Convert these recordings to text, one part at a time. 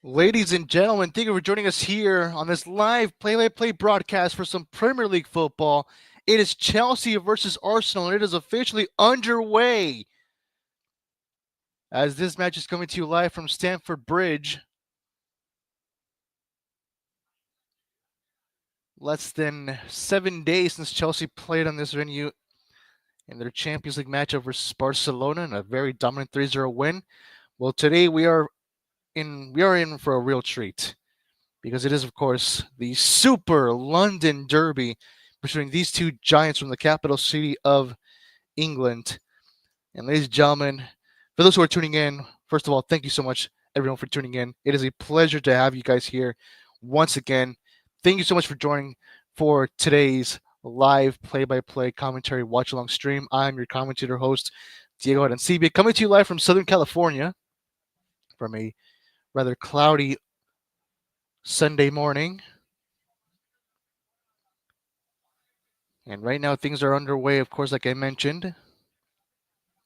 Ladies and gentlemen, thank you for joining us here on this live play-by-play broadcast for some Premier League football. It is Chelsea versus Arsenal, and it is officially underway as this match is coming to you live from Stamford Bridge. Less than 7 days since Chelsea played on this venue in their Champions League matchup versus Barcelona in a very dominant 3-0 win. Well, today we are in for a real treat, because it is, of course, the Super London Derby between these two giants from the capital city of England. And ladies and gentlemen, for those who are tuning in, first of all, thank you so much, everyone, for tuning in. It is a pleasure to have you guys here once again. Thank you so much for joining for today's live play-by-play commentary watch-along stream. I'm your commentator host, Diego Arancibia, coming to you live from Southern California from a rather cloudy Sunday morning. And right now things are underway, of course, like I mentioned.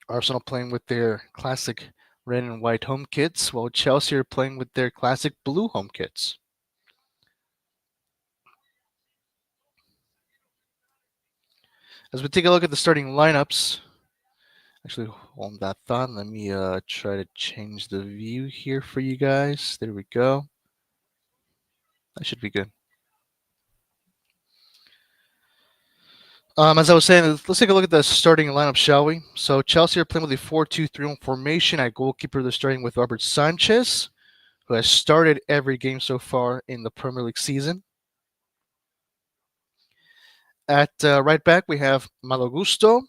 Arsenal playing with their classic red and white home kits, while Chelsea are playing with their classic blue home kits. As we take a look at the starting lineups, actually, hold that thought. Let me try to change the view here for you guys. There we go. That should be good. As I was saying, let's take a look at the starting lineup, shall we? So Chelsea are playing with a 4-2-3-1 formation. At goalkeeper, they're starting with Robert Sanchez, who has started every game so far in the Premier League season. At right back, we have Malo Gusto.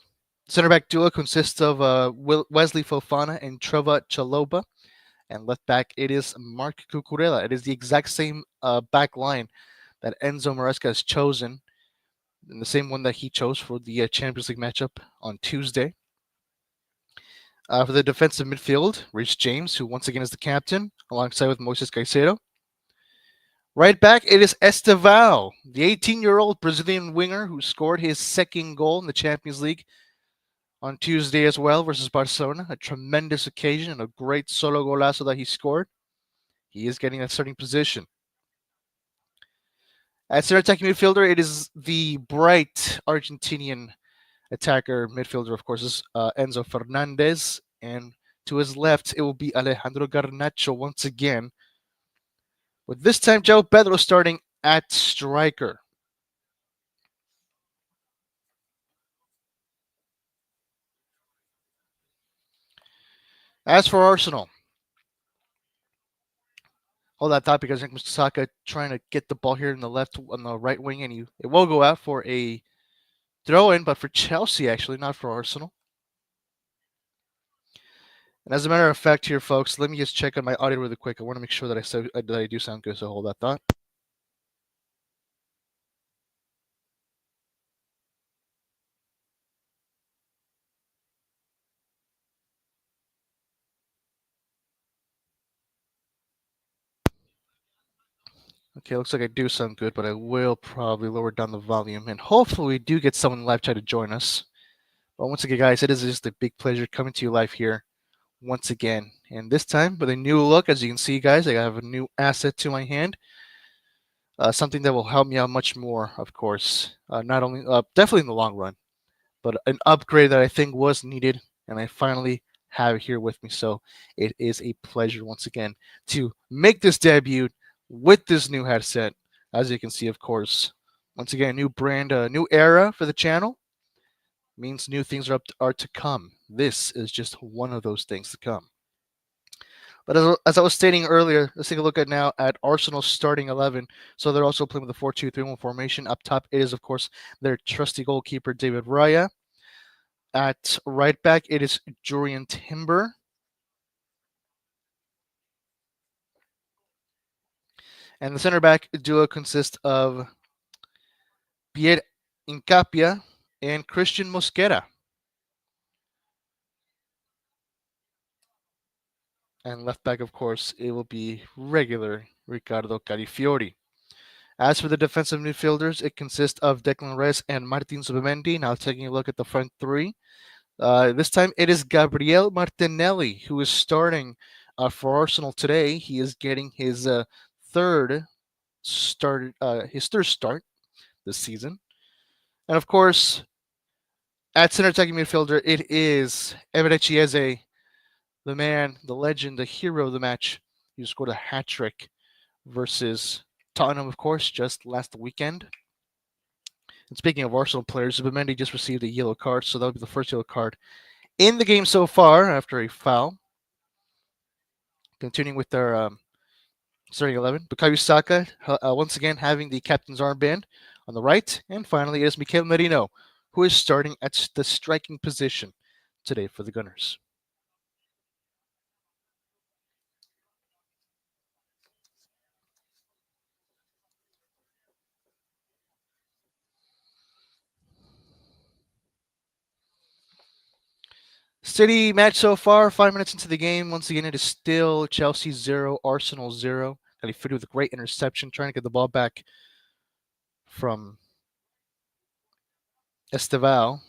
Center back duo consists of Wesley Fofana and Trevor Chalobah. And left back, it is Marc Cucurella. It is the exact same back line that Enzo Maresca has chosen, and the same one that he chose for the Champions League matchup on Tuesday. For the defensive midfield, Reece James, who once again is the captain, alongside with Moises Caicedo. Right back, it is Estevao, the 18-year-old Brazilian winger who scored his second goal in the Champions League on Tuesday as well versus Barcelona. A tremendous occasion and a great solo golazo that he scored. He is getting a starting position. At center attacking midfielder, it is the bright Argentinian attacker midfielder, of course, is Enzo Fernandez. And to his left, it will be Alejandro Garnacho once again, with this time João Pedro starting at striker. As for Arsenal, hold that thought, because I think Saka trying to get the ball here on the right wing, and it will go out for a throw-in, but for Chelsea, actually, not for Arsenal. And as a matter of fact here, folks, let me just check on my audio really quick. I want to make sure that I do sound good, so hold that thought. Okay, looks like I do sound good, but I will probably lower down the volume, and hopefully we do get someone live try to join us. But once again, guys, it is just a big pleasure coming to you live here once again. And this time with a new look. As you can see, guys, I have a new asset to my hand. Something that will help me out much more, of course. Not only, definitely in the long run, but an upgrade that I think was needed, and I finally have it here with me. So it is a pleasure once again to make this debut with this new headset. As you can see, of course, once again, a new brand, a new era for the channel. Means new things are to come. This is just one of those things to come. But as I was stating earlier, let's take a look at Arsenal's starting 11. So they're also playing with the 4-2-3-1 formation. Up top, it is, of course, their trusty goalkeeper, David Raya. At right back, it is Jurrien Timber. And the center back duo consists of Pierre Incapia and Christian Mosquera. And left back, of course, it will be regular Ricardo Carifiori. As for the defensive midfielders, it consists of Declan Rice and Martin Zubimendi. Now taking a look at the front three. This time it is Gabriel Martinelli who is starting For Arsenal today, he is getting his third his third start this season. And of course, at center attacking midfielder, it is Eberechi Chieze, the man, the legend, the hero of the match. He scored a hat trick versus Tottenham, of course, just last weekend. And speaking of Arsenal players, Zubimendi just received a yellow card, so that'll be the first yellow card in the game so far after a foul. Continuing with their starting 11, Bukayo Saka once again having the captain's armband on the right. And finally, it is Mikel Merino, who is starting at the striking position today for the Gunners. City match so far, 5 minutes into the game. Once again, it is still Chelsea 0, Arsenal 0. Califuri with a great interception, trying to get the ball back from Esteval.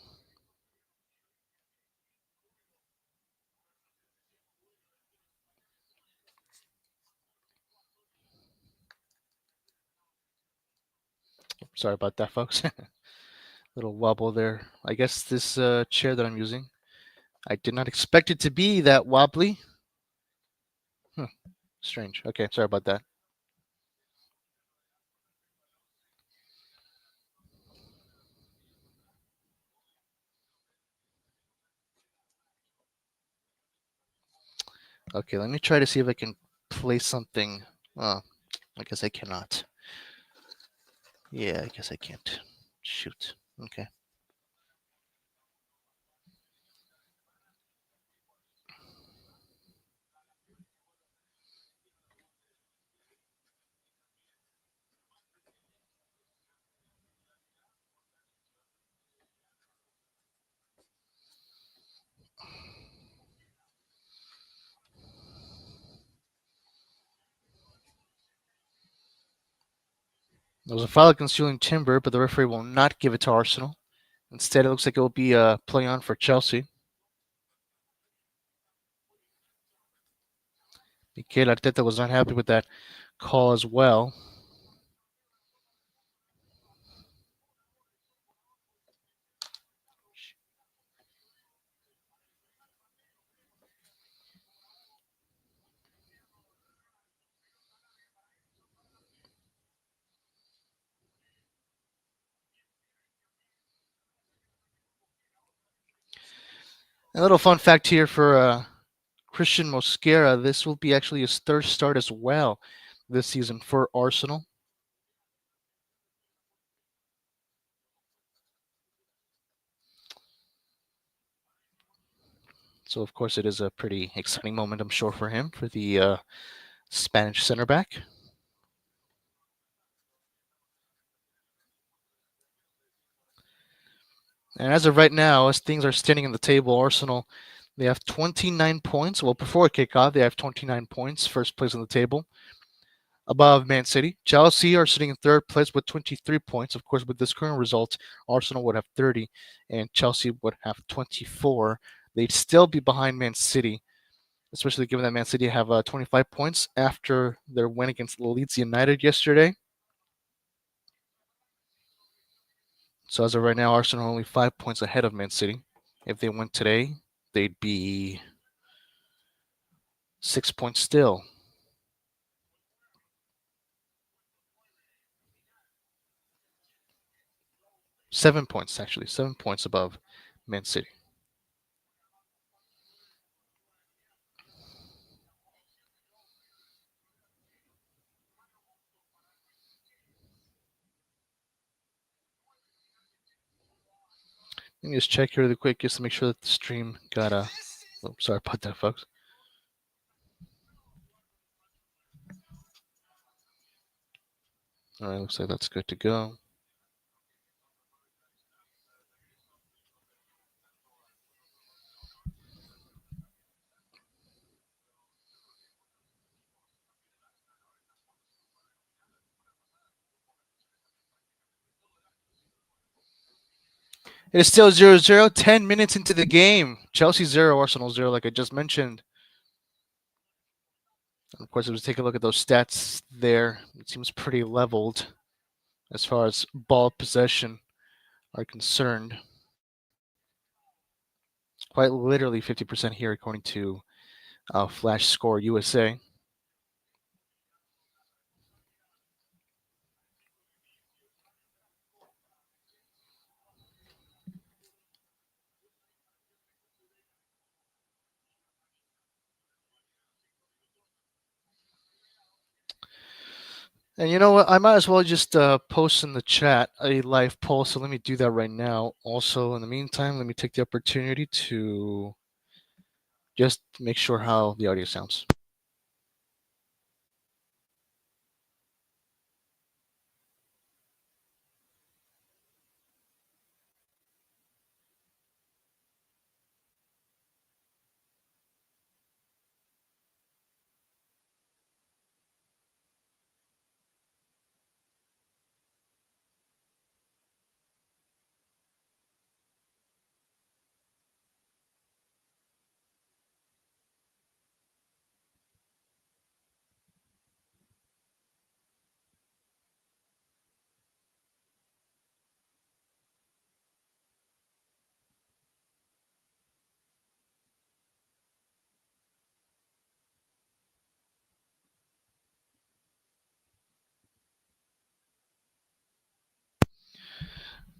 Sorry about that, folks. Little wobble there. I guess this chair that I'm using, I did not expect it to be that wobbly. Strange. Okay, sorry about that. Okay, let me try to see if I can play something. Oh, I guess I cannot. Yeah, I guess I can't. Shoot. Okay. There was a foul against Julian Timber, but the referee will not give it to Arsenal. Instead, it looks like it will be a play on for Chelsea. Mikel Arteta was not happy with that call as well. A little fun fact here for Christian Mosquera. This will be actually his third start as well this season for Arsenal. So, of course, it is a pretty exciting moment, I'm sure, for him, for the Spanish center back. And as of right now, as things are standing in the table, Arsenal, they have 29 points. Well, before kickoff, they have 29 points, first place on the table, above Man City. Chelsea are sitting in third place with 23 points. Of course, with this current result, Arsenal would have 30 and Chelsea would have 24. They'd still be behind Man City, especially given that Man City have 25 points after their win against Leeds United yesterday. So as of right now, Arsenal are only 5 points ahead of Man City. If they win today, they'd be 6 points still. Seven points, actually. 7 points above Man City. Let me just check here really quick just to make sure that the stream got a... Oh, sorry about that, folks. All right, looks like that's good to go. It is still 0-0, 10 minutes into the game. Chelsea 0, Arsenal 0, like I just mentioned. And of course, if we take a look at those stats there, it seems pretty leveled as far as ball possession are concerned. Quite literally 50% here, according to Flash Score USA. And you know what? I might as well just post in the chat a live poll. So let me do that right now. Also, in the meantime, let me take the opportunity to just make sure how the audio sounds.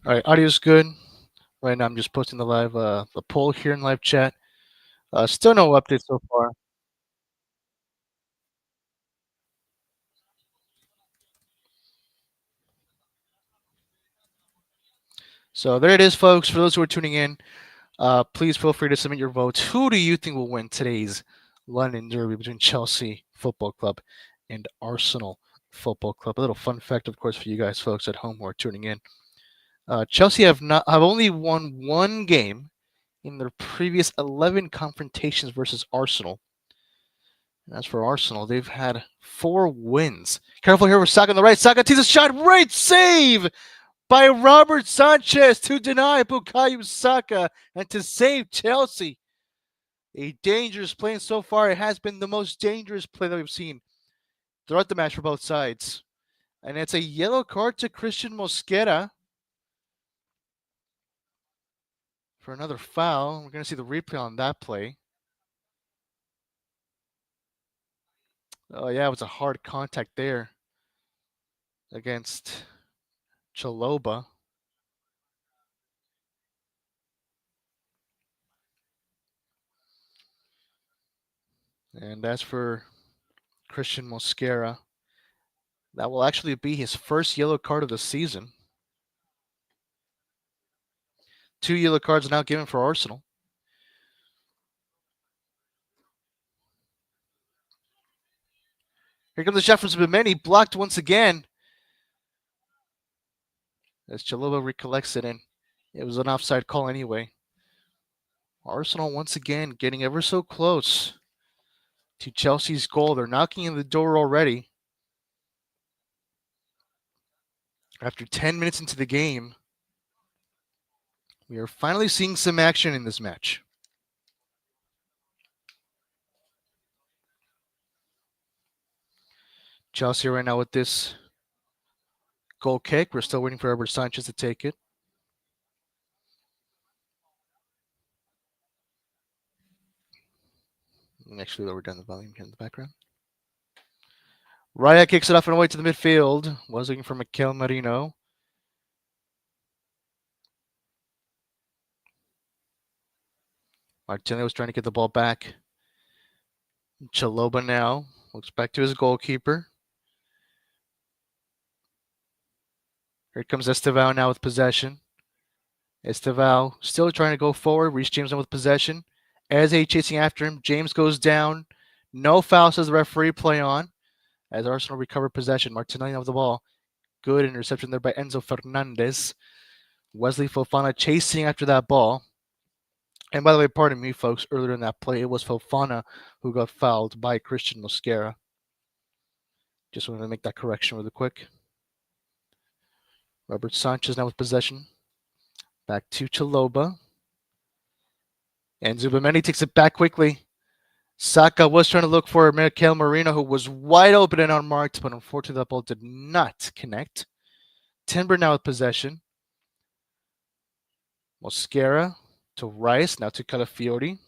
All right, audio's good. Right now, I'm just posting the poll here in live chat. Still no update so far. So there it is, folks. For those who are tuning in, please feel free to submit your votes. Who do you think will win today's London Derby between Chelsea Football Club and Arsenal Football Club? A little fun fact, of course, for you guys, folks at home who are tuning in. Chelsea have only won one game in their previous 11 confrontations versus Arsenal. And as for Arsenal, they've had 4 wins. Careful here with Saka on the right. Saka takes a shot. Right save by Robert Sanchez to deny Bukayo Saka and to save Chelsea. A dangerous play, and so far it has been the most dangerous play that we've seen throughout the match for both sides. And it's a yellow card to Christian Mosquera for another foul. We're going to see the replay on that play. Oh, yeah, it was a hard contact there against Chaloba. And as for Christian Mosquera, that will actually be his first yellow card of the season. 2 yellow cards now given for Arsenal. Here comes the shot from Zubimeni, blocked once again. As Chaloba recollects it, and it was an offside call anyway. Arsenal once again getting ever so close to Chelsea's goal. They're knocking on the door already. After 10 minutes into the game, we are finally seeing some action in this match. Chelsea right now with this goal kick. We're still waiting for Robert Sanchez to take it. Actually, lower down the volume here in the background. Raya kicks it off and away to the midfield. Was looking for Mikel Merino. Martinelli was trying to get the ball back. Chaloba now looks back to his goalkeeper. Here comes Estevao now with possession. Estevao still trying to go forward. Reece James with possession. Eze chasing after him. James goes down. No foul, says the referee. Play on. As Arsenal recover possession. Martinelli with the ball. Good interception there by Enzo Fernandez. Wesley Fofana chasing after that ball. And by the way, pardon me, folks, earlier in that play, it was Fofana who got fouled by Christian Mosquera. Just wanted to make that correction really quick. Robert Sanchez now with possession. Back to Chaloba. And Zubimeni takes it back quickly. Saka was trying to look for Mikel Merino, who was wide open and unmarked, but unfortunately that ball did not connect. Timber now with possession. Mosquera to Rice, now to Calafiori.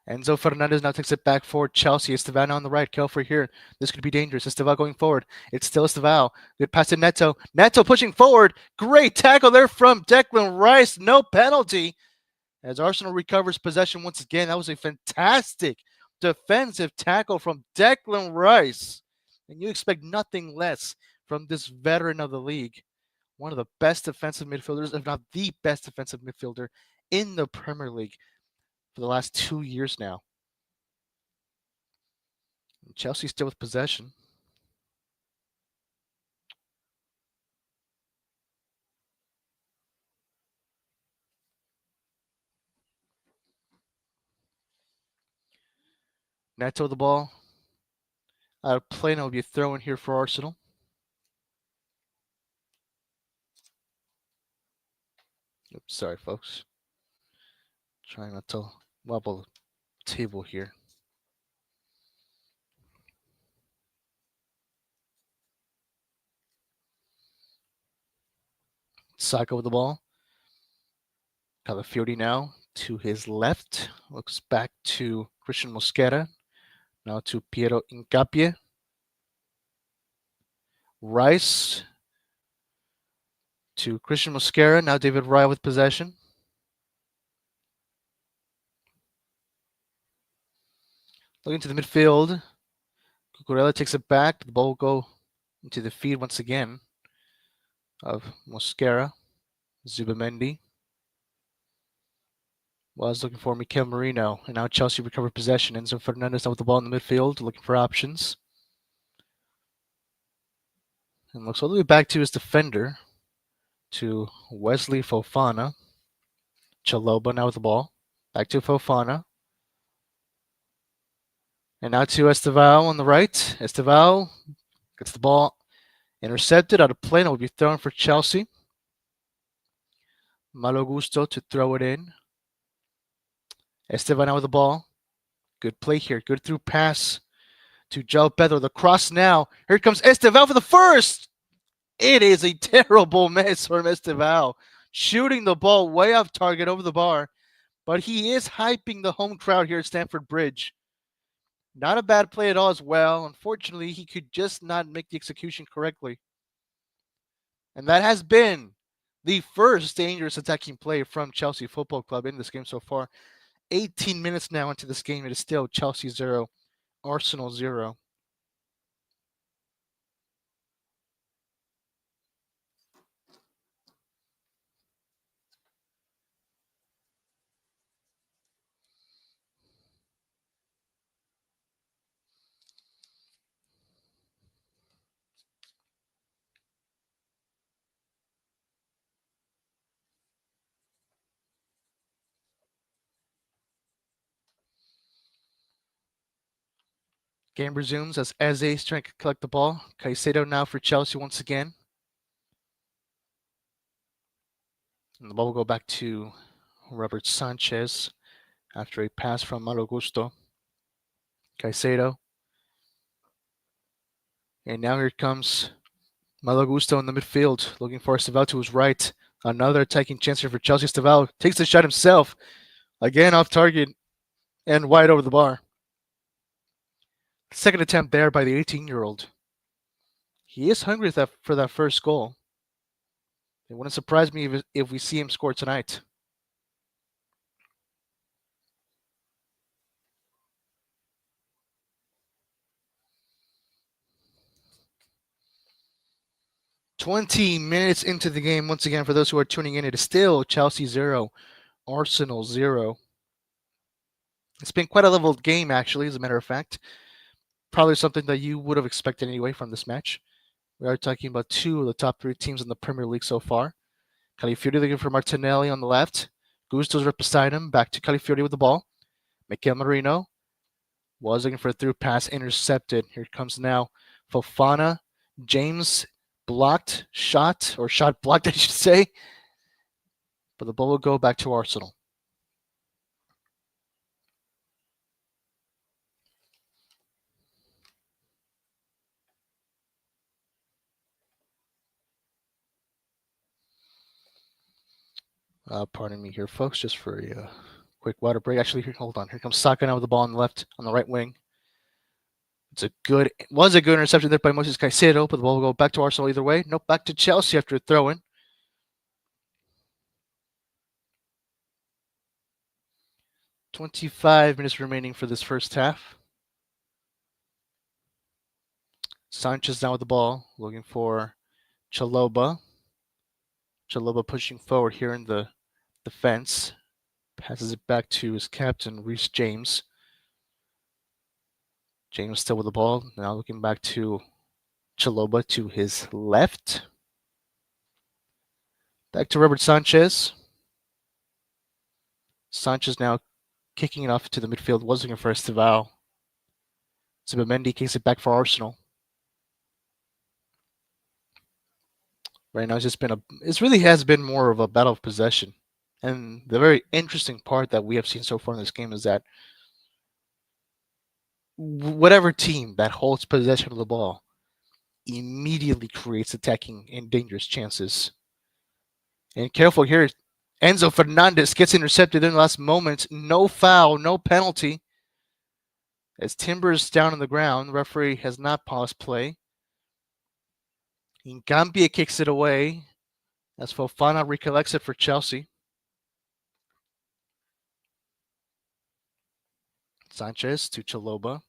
Enzo Fernandez now takes it back for Chelsea. Estevao on the right. Kelfer here. This could be dangerous. Estevao going forward. It's still Estevao. Good pass to Neto. Neto pushing forward. Great tackle there from Declan Rice. No penalty. As Arsenal recovers possession once again. That was a fantastic defensive tackle from Declan Rice. And you expect nothing less from this veteran of the league. One of the best defensive midfielders, if not the best defensive midfielder in the Premier League for the last 2 years now. Chelsea still with possession. Neto the ball. Out of play now will be a throw in here for Arsenal. Oops, sorry, folks. Trying not to wobble the table here. Saka with the ball. Calafiori now to his left. Looks back to Christian Mosquera. Now to Piero Incapie. Rice to Christian Mosquera. Now David Raya with possession. Looking to the midfield. Cucurella takes it back. The ball will go into the feed once again of Mosquera. Zubamendi was looking for Mikel Merino. And now Chelsea recovered possession. Enzo Fernandez now with the ball in the midfield, looking for options. And looks all the way back to his defender, to Wesley Fofana. Chaloba now with the ball. Back to Fofana. And now to Estevao on the right. Estevao gets the ball intercepted out of play. It will be thrown for Chelsea. Malo Gusto to throw it in. Estevao now with the ball. Good play here. Good through pass to João Pedro. The cross now. Here comes Estevao for the first. It is a terrible miss from Estevao. Shooting the ball way off target over the bar. But he is hyping the home crowd here at Stamford Bridge. Not a bad play at all as well. Unfortunately, he could just not make the execution correctly. And that has been the first dangerous attacking play from Chelsea Football Club in this game so far. 18 minutes now into this game. It is still Chelsea 0, Arsenal 0. Game resumes as Eze is trying to collect the ball. Caicedo now for Chelsea once again. And the ball will go back to Robert Sanchez after a pass from Malo Gusto. Caicedo. And now here comes Malo Gusto in the midfield, looking for Estevao to his right. Another attacking chance here for Chelsea. Estevao takes the shot himself. Again off target and wide over the bar. Second attempt there by the 18-year-old. He is hungry for that first goal. It wouldn't surprise me if we see him score tonight. "20 minutes into the game, once again, for those who are tuning in, it is still Chelsea 0, Arsenal 0. It's been quite a level game, actually, as a matter of fact. Probably something that you would have expected anyway from this match. We are talking about two of the top 3 teams in the Premier League so far. Calafiori looking for Martinelli on the left. Gusto's right beside him. Back to Calafiori with the ball. Mikel Merino was looking for a through pass, intercepted. Here comes now Fofana. James blocked shot, or shot blocked, I should say. But the ball will go back to Arsenal. Pardon me here, folks, just for a quick water break. Actually, hold on. Here comes Saka now with the ball on the right wing. Was a good interception there by Moses Caicedo, but the ball will go back to Arsenal either way. Nope, back to Chelsea after a throw-in. 25 minutes remaining for this first half. Sanchez now with the ball, looking for Chalobah. Chalobah pushing forward here in the defense. Passes it back to his captain, Reece James. James still with the ball. Now looking back to Chalobah to his left. Back to Robert Sanchez. Sanchez now kicking it off to the midfield. Was looking for Estevao. Zubimendi kicks it back for Arsenal. Right now, it really has been more of a battle of possession. And the very interesting part that we have seen so far in this game is that whatever team that holds possession of the ball immediately creates attacking and dangerous chances. And careful here, Enzo Fernandez gets intercepted in the last moment. No foul, no penalty. As Timber's down on the ground, the referee has not paused play. Ngambia kicks it away as Fofana recollects it for Chelsea. Sanchez to Chalobah.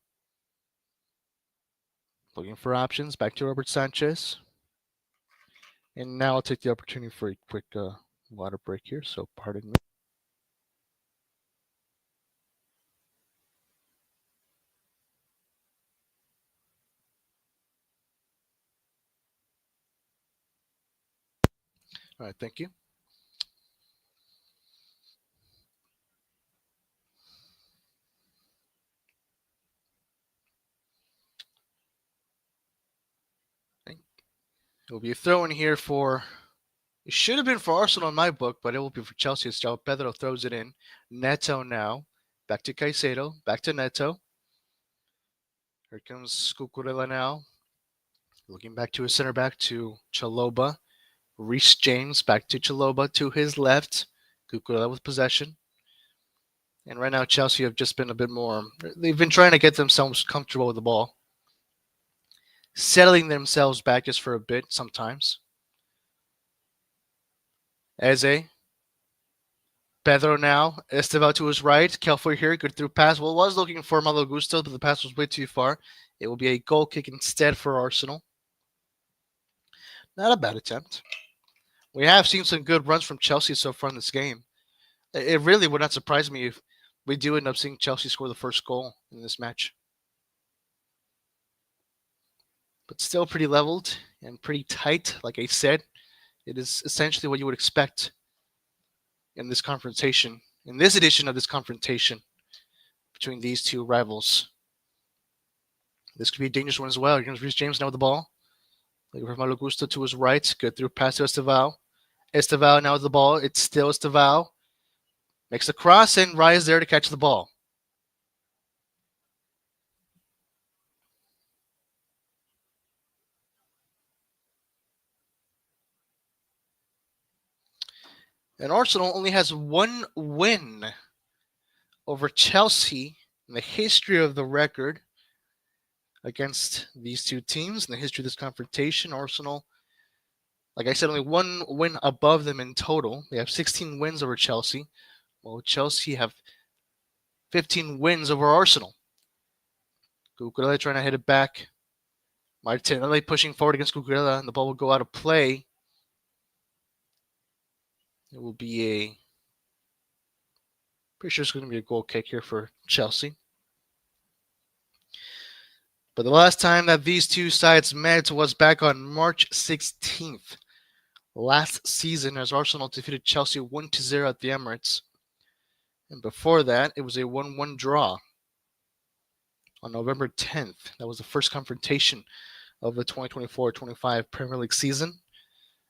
Looking for options. Back to Robert Sanchez. And now I'll take the opportunity for a quick water break here, so pardon me. All right, thank you. It will be a throw in here for, it should have been for Arsenal in my book, but it will be for Chelsea as João Pedro throws it in. Neto now. Back to Caicedo. Back to Neto. Here comes Cucurella now. Looking back to his center back to Chalobah. Reece James back to Chalobah to his left. Cucurella with possession. And right now, Chelsea have just been a bit more, they've been trying to get themselves comfortable with the ball. Settling themselves back just for a bit sometimes. Eze. Pedro now. Estevao to his right. Kelfer here. Good through pass. Well, was looking for Malo Gusto, but the pass was way too far. It will be a goal kick instead for Arsenal. Not a bad attempt. We have seen some good runs from Chelsea so far in this game. It really would not surprise me if we do end up seeing Chelsea score the first goal in this match. But still pretty leveled and pretty tight. Like I said, it is essentially what you would expect in this confrontation, in this edition of this confrontation between these two rivals. This could be a dangerous one as well. Here comes Reece James now with the ball. Looking for Malo Gusto to his right. Good through pass to Estevao. Estevao now with the ball. It's still Estevao. Makes the cross and Raya there to catch the ball. And Arsenal only has one win over Chelsea in the history of the record against these two teams. In the history of this confrontation, Arsenal, like I said, only one win above them in total. They have 16 wins over Chelsea, while Chelsea have 15 wins over Arsenal. Cucurella trying to hit it back. Martinelli pushing forward against Cucurella, and the ball will go out of play. It will be pretty sure it's going to be a goal kick here for Chelsea. But the last time that these two sides met was back on March 16th last season as Arsenal defeated Chelsea 1-0 at the Emirates. And before that, it was a 1-1 draw on November 10th. That was the first confrontation of the 2024-25 Premier League season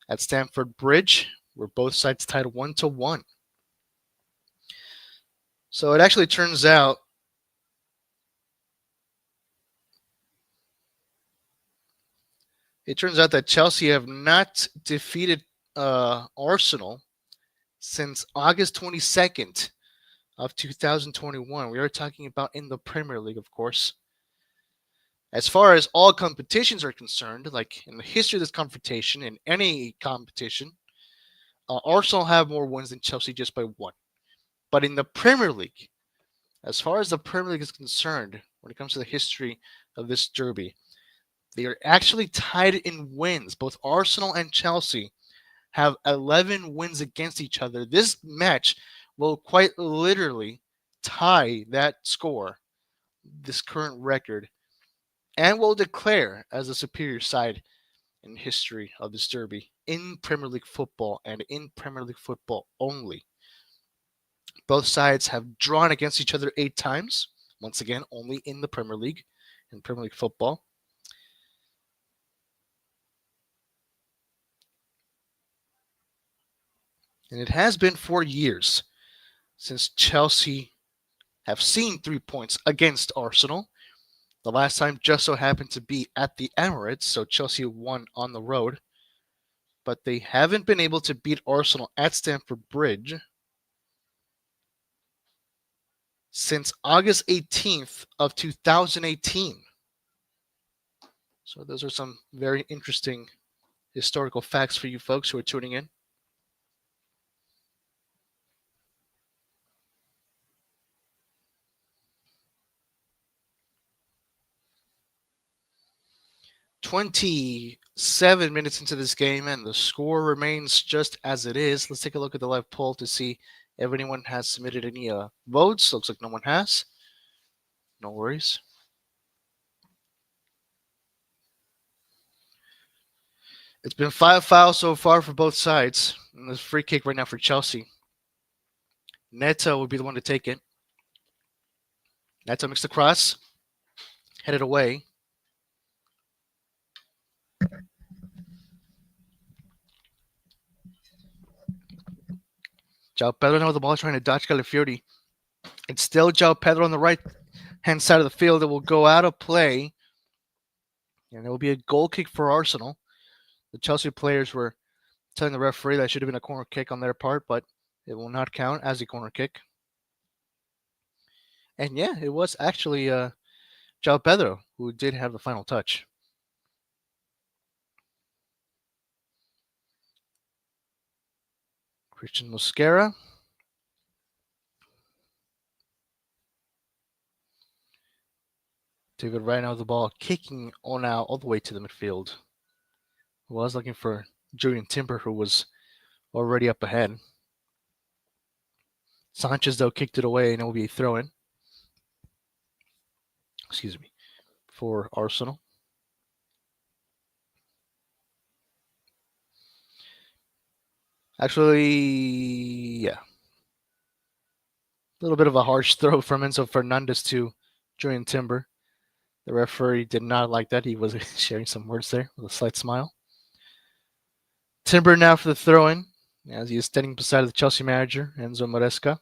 at Stamford Bridge, where both sides tied 1-1. So it actually turns out that Chelsea have not defeated Arsenal since August 22nd of 2021. We are talking about in the Premier League, of course. As far as all competitions are concerned, like in the history of this competition, in any competition, Arsenal have more wins than Chelsea just by one. But in the Premier League, as far as the Premier League is concerned, when it comes to the history of this derby, they are actually tied in wins. Both Arsenal and Chelsea have 11 wins against each other. This match will quite literally tie that score, this current record, and will declare as the superior side in history of this derby in Premier League football and in Premier League football only. Both sides have drawn against each other 8 times. Once again, only in the Premier League, in Premier League football. And it has been 4 years since Chelsea have seen 3 points against Arsenal. The last time just so happened to be at the Emirates, so Chelsea won on the road. But they haven't been able to beat Arsenal at Stamford Bridge since August 18th of 2018. So those are some very interesting historical facts for you folks who are tuning in. "27 minutes into this game, and the score remains just as it is." Let's take a look at the live poll to see if anyone has submitted any votes. Looks like no one has. No worries. It's been 5 fouls so far for both sides. And there's a free kick right now for Chelsea. Neto would be the one to take it. Neto makes the cross. Headed away. João Pedro now with the ball trying to dodge Calafiori. It's still João Pedro on the right-hand side of the field that will go out of play. And it will be a goal kick for Arsenal. The Chelsea players were telling the referee that should have been a corner kick on their part, but it will not count as a corner kick. And yeah, it was actually João Pedro who did have the final touch. Christian Mosquera. David right now with the ball, kicking on out all the way to the midfield. Was looking for Julian Timber, who was already up ahead. Sanchez, though, kicked it away, and it will be a throw-in. Excuse me, for Arsenal. Actually, yeah. A little bit of a harsh throw from Enzo Fernandez to Julian Timber. The referee did not like that. He was sharing some words there with a slight smile. Timber now for the throw-in, as he is standing beside the Chelsea manager, Enzo Maresca.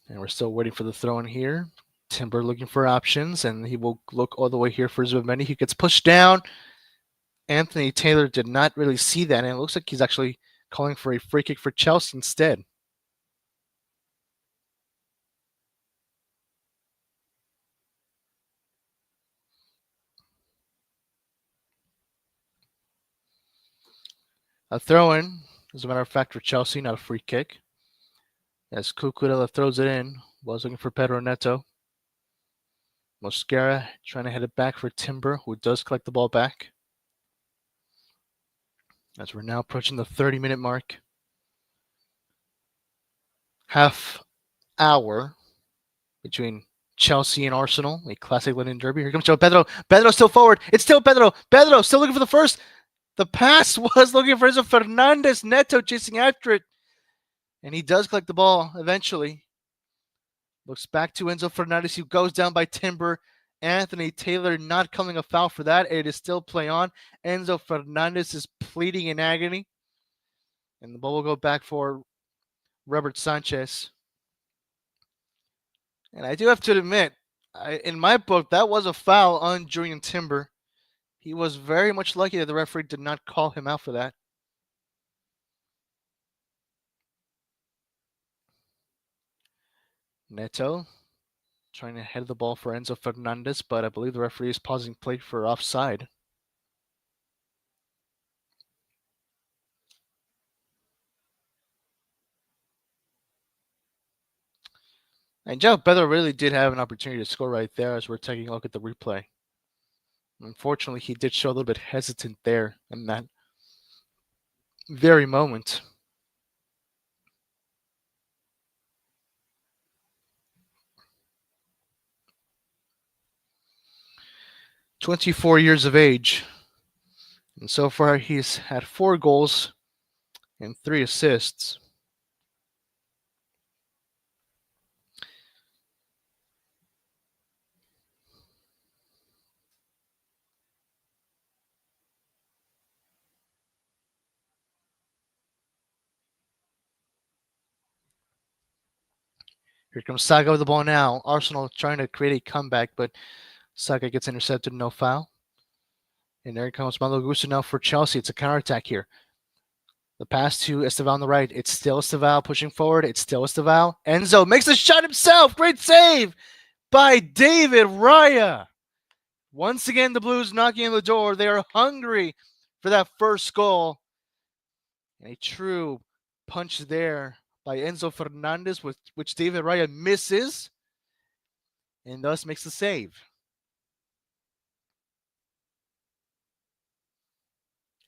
And we're still waiting for the throw-in here. Timber looking for options, and he will look all the way here for Zubimendi. He gets pushed down. Anthony Taylor did not really see that, and it looks like he's actually calling for a free kick for Chelsea instead. A throw-in, as a matter of fact, for Chelsea, not a free kick. As Cucurella throws it in, was looking for Pedro Neto. Mosquera trying to head it back for Timber, who does collect the ball back. As we're now approaching the 30-minute mark. Half hour between Chelsea and Arsenal, a classic London derby. Here comes João Pedro. Pedro still forward. It's still Pedro. Pedro still looking for the first. The pass was looking for Enzo Fernandez. Neto chasing after it. And he does collect the ball eventually. Looks back to Enzo Fernandez, who goes down by Timber. Anthony Taylor not coming a foul for that. It is still play on. Enzo Fernandez is pleading in agony. And the ball will go back for Robert Sanchez. And I do have to admit, in my book, that was a foul on Julian Timber. He was very much lucky that the referee did not call him out for that. Neto trying to head the ball for Enzo Fernandez, but I believe the referee is pausing play for offside. And Joe Pedro really did have an opportunity to score right there as we're taking a look at the replay. Unfortunately, he did show a little bit hesitant there in that very moment. "24 years of age, and so far he's had 4 goals and 3 assists. Here comes Saga with the ball now. Arsenal trying to create a comeback, but Saga gets intercepted, no foul. And there comes Malo Gusto now for Chelsea. It's a counterattack here. The pass to Esteval on the right. It's still Esteval pushing forward. It's still Esteval. Enzo makes the shot himself. Great save by David Raya. Once again, the Blues knocking on the door. They are hungry for that first goal. And a true punch there by Enzo Fernandez, which David Raya misses and thus makes the save.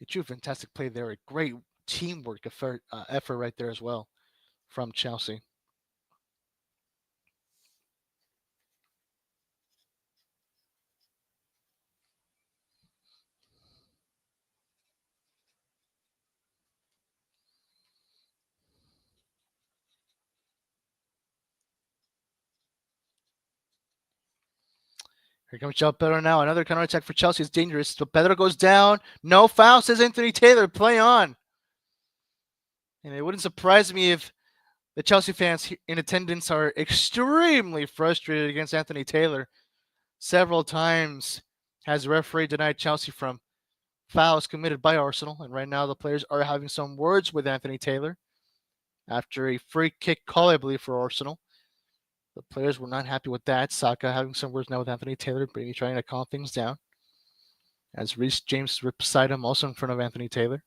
A true fantastic play there. A great teamwork effort right there as well from Chelsea. Here comes João Pedro now. Another counterattack for Chelsea is dangerous. So Pedro goes down. No foul, says Anthony Taylor. Play on. And it wouldn't surprise me if the Chelsea fans in attendance are extremely frustrated against Anthony Taylor. Several times has the referee denied Chelsea from fouls committed by Arsenal. And right now the players are having some words with Anthony Taylor after a free kick call, I believe, for Arsenal. The players were not happy with that. Saka having some words now with Anthony Taylor, maybe trying to calm things down. As Reece James is beside him, also in front of Anthony Taylor.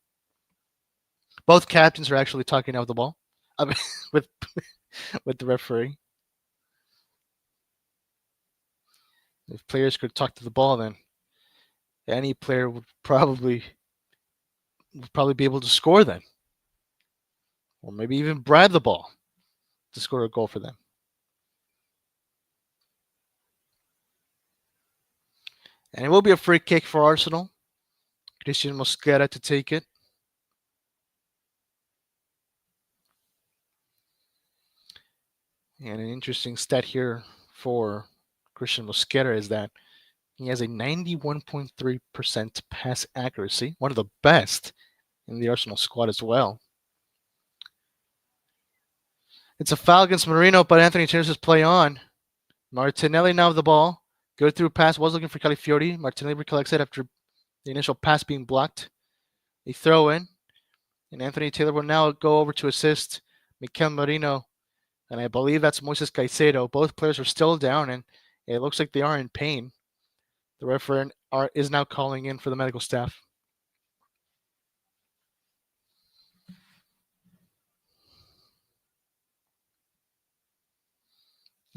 Both captains are actually talking now with the ball, with with the referee. If players could talk to the ball, then any player would probably be able to score then, or maybe even bribe the ball to score a goal for them. And it will be a free kick for Arsenal. Christian Mosquera to take it. And an interesting stat here for Christian Mosquera is that he has a 91.3% pass accuracy, one of the best in the Arsenal squad as well. It's a foul against Marino, but Anthony Taylor says play on. Martinelli now with the ball. Good through pass, was looking for Calafiori. Martinelli recollects it after the initial pass being blocked. A throw in. And Anthony Taylor will now go over to assist Mikel Merino. And I believe that's Moises Caicedo. Both players are still down, and it looks like they are in pain. The referee is now calling in for the medical staff.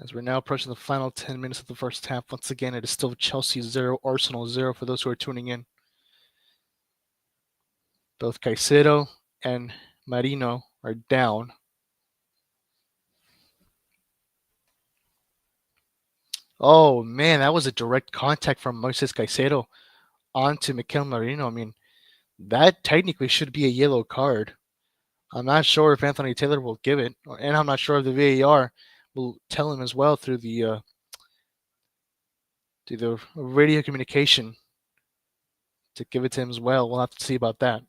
As we're now approaching the final 10 minutes of the first half, once again, it is still Chelsea 0, Arsenal 0 for those who are tuning in. Both Caicedo and Marino are down. Oh, man, that was a direct contact from Moises Caicedo onto Mikel Merino. I mean, that technically should be a yellow card. I'm not sure if Anthony Taylor will give it, and I'm not sure if the VAR will tell him as well through the radio communication to give it to him as well. We'll have to see about that.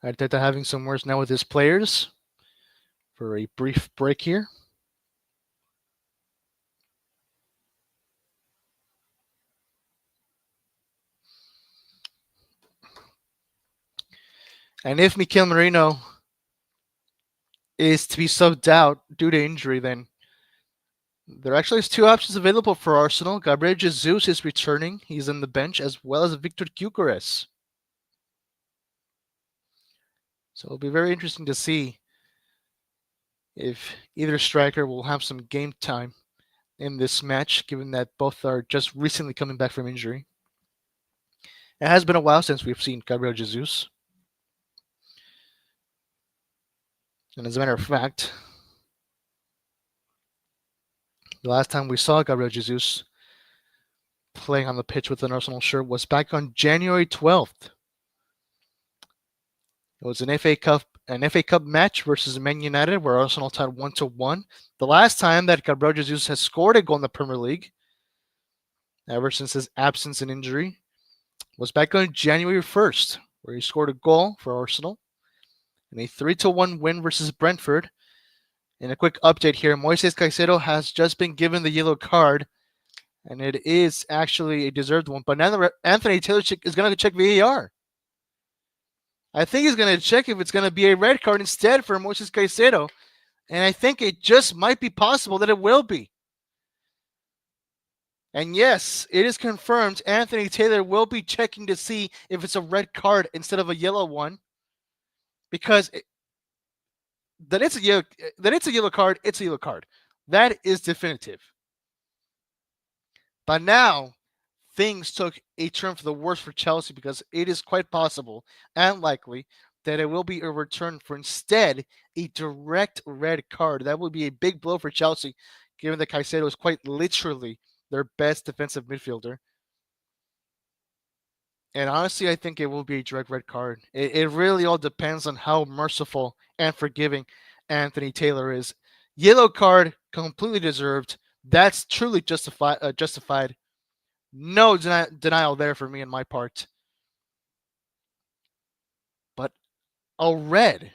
Arteta having some words now with his players for a brief break here. And if Mikel Merino is to be subbed out due to injury, then there actually is two options available for Arsenal. Gabriel Jesus is returning. He's on the bench, as well as Victor Gyökeres. So it'll be very interesting to see if either striker will have some game time in this match, given that both are just recently coming back from injury. It has been a while since we've seen Gabriel Jesus. And as a matter of fact, the last time we saw Gabriel Jesus playing on the pitch with an Arsenal shirt was back on January 12th. It was an FA Cup match versus Man United where Arsenal tied 1-1. The last time that Gabriel Jesus has scored a goal in the Premier League, ever since his absence and injury, was back on January 1st, where he scored a goal for Arsenal in a 3-1 win versus Brentford. And a quick update here, Moises Caicedo has just been given the yellow card, and it is actually a deserved one. But now Anthony Taylor is going to check VAR. I think he's going to check if it's going to be a red card instead for Moises Caicedo. And I think it just might be possible that it will be. And yes, it is confirmed Anthony Taylor will be checking to see if it's a red card instead of a yellow one. Because that it's a yellow card, it's a yellow card. That is definitive. But now, things took a turn for the worse for Chelsea, because it is quite possible and likely that it will be a return for instead a direct red card. That would be a big blow for Chelsea, given that Caicedo is quite literally their best defensive midfielder. And honestly, I think it will be a direct red card. It really all depends on how merciful and forgiving Anthony Taylor is. Yellow card, completely deserved. That's truly justified. No denial there for me and my part. But a red.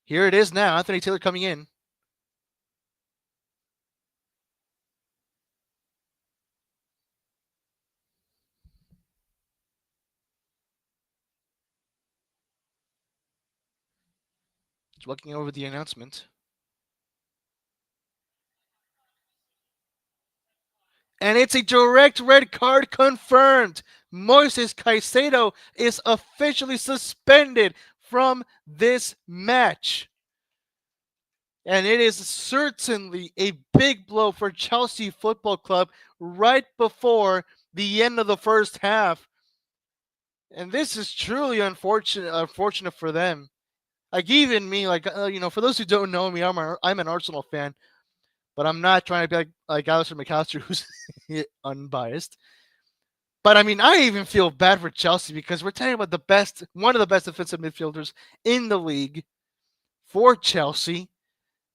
Here it is now. Anthony Taylor coming in. Just looking over the announcement. And it's a direct red card confirmed. Moises Caicedo is officially suspended from this match. And it is certainly a big blow for Chelsea Football Club right before the end of the first half. And this is truly unfortunate for them. Like, even me, for those who don't know me, I'm an Arsenal fan, but I'm not trying to be like Alistair McAllister, who's unbiased. But I mean, I even feel bad for Chelsea, because we're talking about one of the best defensive midfielders in the league for Chelsea.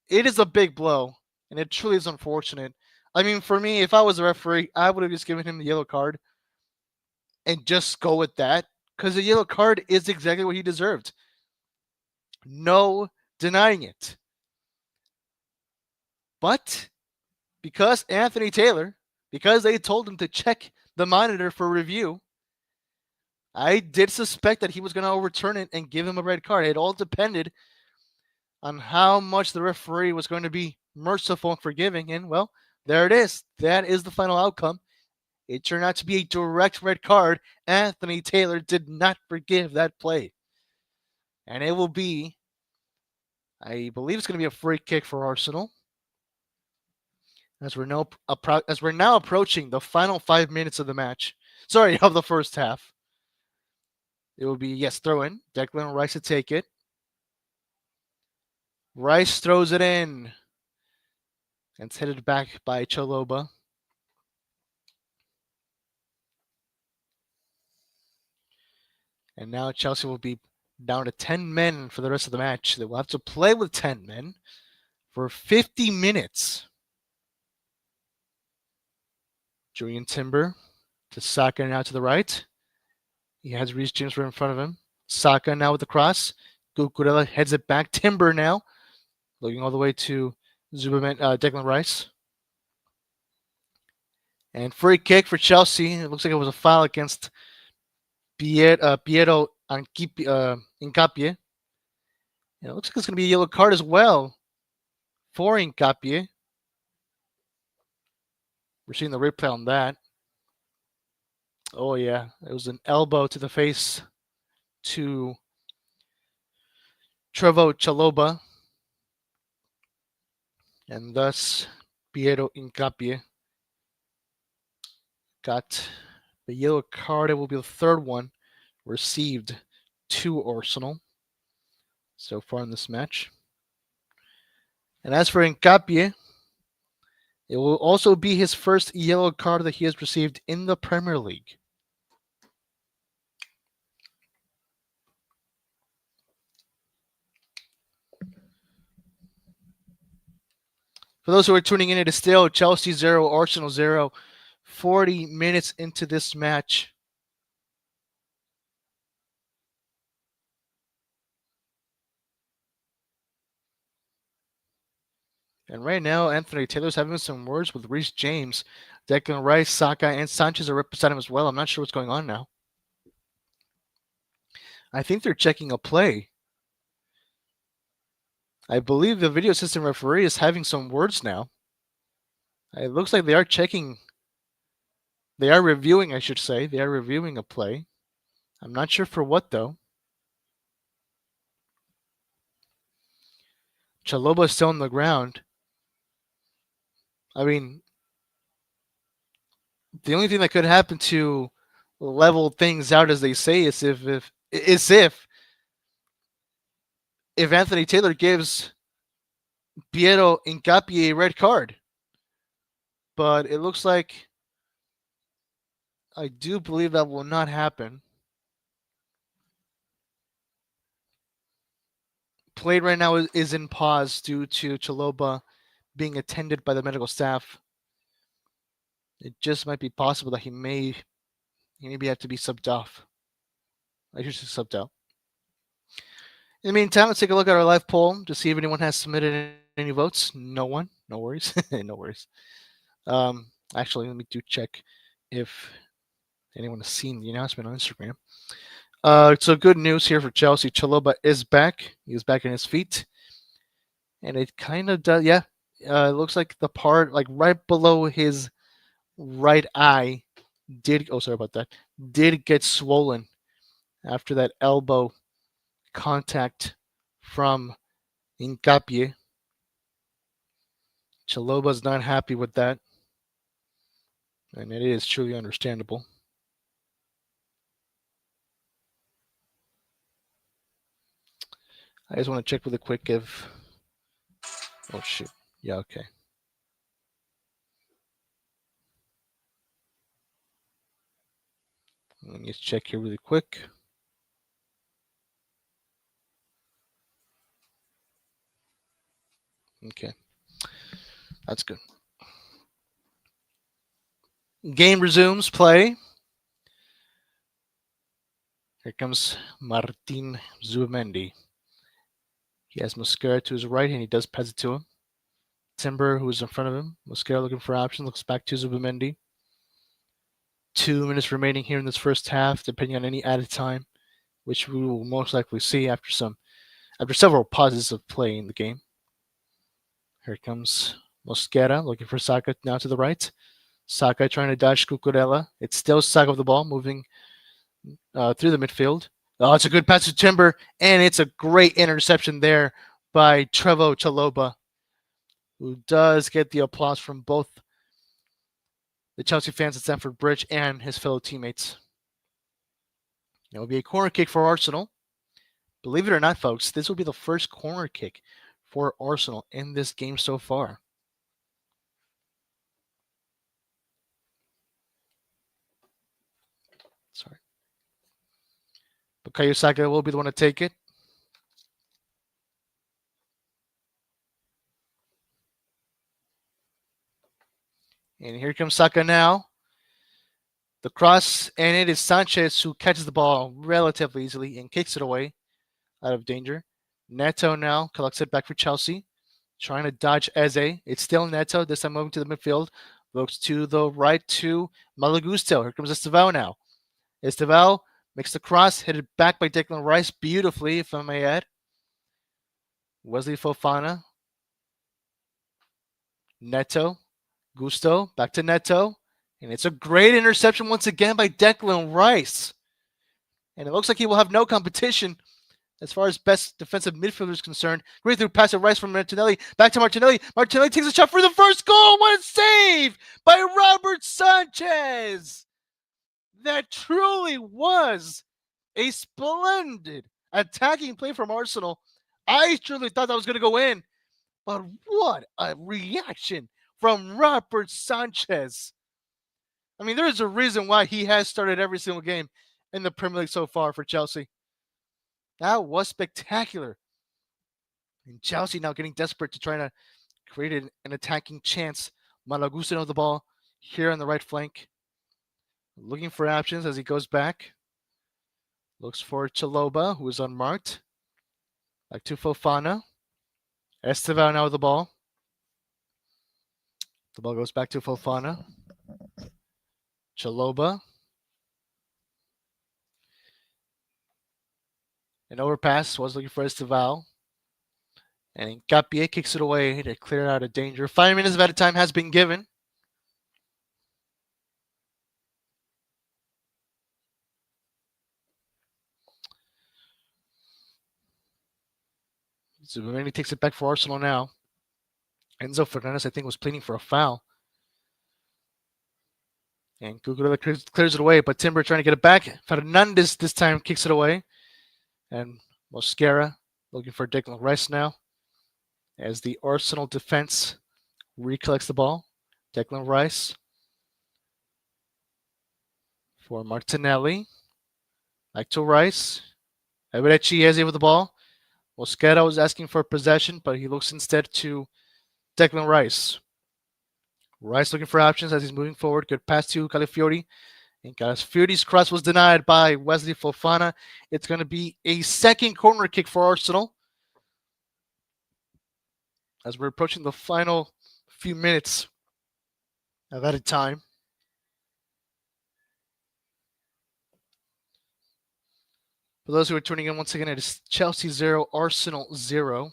It is a big blow, and it truly is unfortunate. I mean, for me, if I was a referee, I would have just given him the yellow card and just go with that, because the yellow card is exactly what he deserved. No denying it. But because Anthony Taylor, because they told him to check the monitor for review, I did suspect that he was going to overturn it and give him a red card. It all depended on how much the referee was going to be merciful and forgiving. And, well, there it is. That is the final outcome. It turned out to be a direct red card. Anthony Taylor did not forgive that play. And it will be, I believe it's going to be a free kick for Arsenal. As we're now approaching the final 5 minutes of the match. Sorry, of the first half. It will be, yes, throw in. Declan Rice to take it. Rice throws it in. And it's headed back by Chalobah. And now Chelsea will be down to 10 men for the rest of the match. They will have to play with 10 men for 50 minutes. Julian Timber to Saka now to the right. He has Reece James right in front of him. Saka now with the cross. Cucurella heads it back. Timber now looking all the way to Declan Rice. And free kick for Chelsea. It looks like it was a foul against Piero Incapie. And it looks like it's going to be a yellow card as well. for Hincapié. We're seeing the replay on that. Oh, yeah. It was an elbow to the face to Trevo Chaloba. And thus, Piero Hincapié got the yellow card. It will be the third one received to Arsenal so far in this match. And as for Hincapié, it will also be his first yellow card that he has received in the Premier League. For those who are tuning in, it is still Chelsea 0, Arsenal 0, 40 minutes into this match. And right now, Anthony Taylor's having some words with Reece James. Declan Rice, Saka, and Sanchez are representing him as well. I'm not sure what's going on now. I think they're checking a play. I believe the video assistant referee is having some words now. It looks like they are checking. They are reviewing, I should say. They are reviewing a play. I'm not sure for what, though. Chaloba is still on the ground. I mean, the only thing that could happen to level things out, as they say, is if Anthony Taylor gives Piero Hincapié a red card. But it looks like I do believe that will not happen. Play right now is in pause due to Chaloba being attended by the medical staff. It just might be possible that he maybe have to be subbed off. I should say subbed out. In the meantime, let's take a look at our live poll to see if anyone has submitted any votes. No one. No worries. No worries. Actually, let me check if anyone has seen the announcement on Instagram. So good news here for Chelsea. Chaloba is back. He's back on his feet. And it kind of does, yeah. It looks like the part, like right below his right eye did get swollen after that elbow contact from Hincapié. Chaloba's not happy with that. And it is truly understandable. I just want to check really quick if... Oh, shoot. Yeah, okay. Let me just check here really quick. Okay. That's good. Game resumes play. Here comes Martin Zubimendi. He has Mosquera to his right, and he does pass it to him. Timber, who is in front of him. Mosquera looking for options, looks back to Zubimendi. 2 minutes remaining here in this first half, depending on any added time, which we will most likely see after several pauses of play in the game. Here comes Mosquera looking for Saka now to the right. Saka trying to dodge Cucurella. It's still Saka with the ball, moving through the midfield. Oh, it's a good pass to Timber, and it's a great interception there by Trevo Chaloba, who does get the applause from both the Chelsea fans at Stamford Bridge and his fellow teammates. It will be a corner kick for Arsenal. Believe it or not, folks, this will be the first corner kick for Arsenal in this game so far. Sorry. Bukayo Saka will be the one to take it. And here comes Saka now. The cross, and it is Sanchez who catches the ball relatively easily and kicks it away out of danger. Neto now collects it back for Chelsea, trying to dodge Eze. It's still Neto, this time moving to the midfield. Looks to the right to Malagusto. Here comes Estevao now. Estevao makes the cross, hit it back by Declan Rice beautifully, if I may add. Wesley Fofana Neto, Gusto, back to Neto. And it's a great interception once again by Declan Rice. And it looks like he will have no competition as far as best defensive midfielder is concerned. Great through pass to Rice from Martinelli. Back to Martinelli. Martinelli takes a shot for the first goal. What a save by Robert Sanchez. That truly was a splendid attacking play from Arsenal. I truly thought that was going to go in. But what a reaction from Robert Sanchez. I mean, there is a reason why he has started every single game in the Premier League so far for Chelsea. That was spectacular. And Chelsea now getting desperate to try to create an attacking chance. Malagusa of the ball here on the right flank. Looking for options as he goes back. Looks for Chalobah, who is unmarked. Back to Fofana. Esteval now with the ball. The ball goes back to Fofana. Chalobah. An overpass was looking for Esteval. And Nkapie kicks it away to clear out of danger. 5 minutes of added time has been given. Zubimendi takes it back for Arsenal now. Enzo Fernandez, I think, was pleading for a foul. And Cucurella clears it away, but Timber trying to get it back. Fernandez this time kicks it away. And Mosquera looking for Declan Rice now. As the Arsenal defense recollects the ball. Declan Rice for Martinelli. Back to Rice. Eberechi is with the ball. Mosquera was asking for possession, but he looks instead to Declan Rice. Rice looking for options as he's moving forward. Good pass to Calafiori. And Calafiori's cross was denied by Wesley Fofana. It's going to be a second corner kick for Arsenal. As we're approaching the final few minutes of added time. For those who are tuning in once again, it is Chelsea 0, Arsenal 0.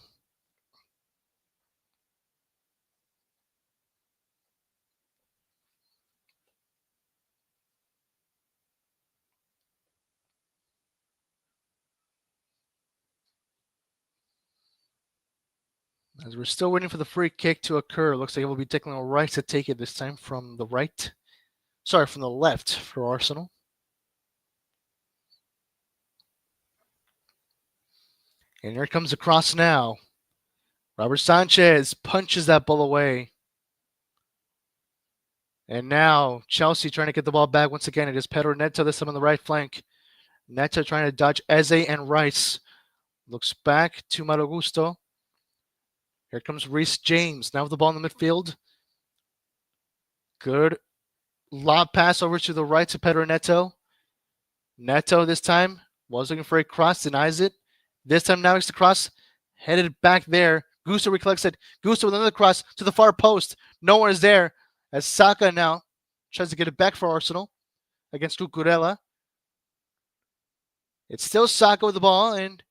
As we're still waiting for the free kick to occur, looks like it will be Declan Rice to take it this time from the right. Sorry, from the left for Arsenal. And here comes the cross now. Robert Sanchez punches that ball away. And now Chelsea trying to get the ball back once again. It is Pedro Neto this time on the right flank. Neto trying to dodge Eze and Rice. Looks back to Malo Gusto. Here comes Reece James. Now with the ball in the midfield. Good lob pass over to the right to Pedro Neto. Neto this time was looking for a cross, denies it. This time now it's the cross, headed back there. Gusto recollects it. Gusto with another cross to the far post. No one is there. As Saka now tries to get it back for Arsenal against Cucurella. It's still Saka with the ball, and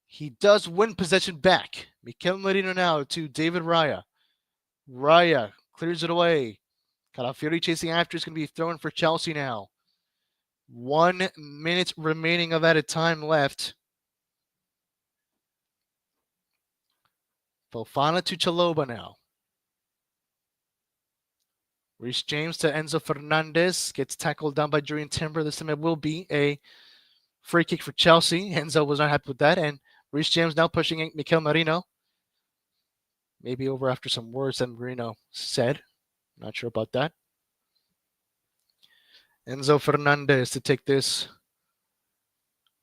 he does win possession back. Mikel Merino now to David Raya. Raya clears it away. Calafiori chasing after. Is going to be thrown for Chelsea now. 1 minute remaining of added time left. Fofana to Chalobah now. Reece James to Enzo Fernandez. Gets tackled down by Julian Timber. This time it will be a free kick for Chelsea. Enzo was not happy with that. And Reece James now pushing Mikel Merino. Maybe over after some words that Merino said. Not sure about that. Enzo Fernandez to take this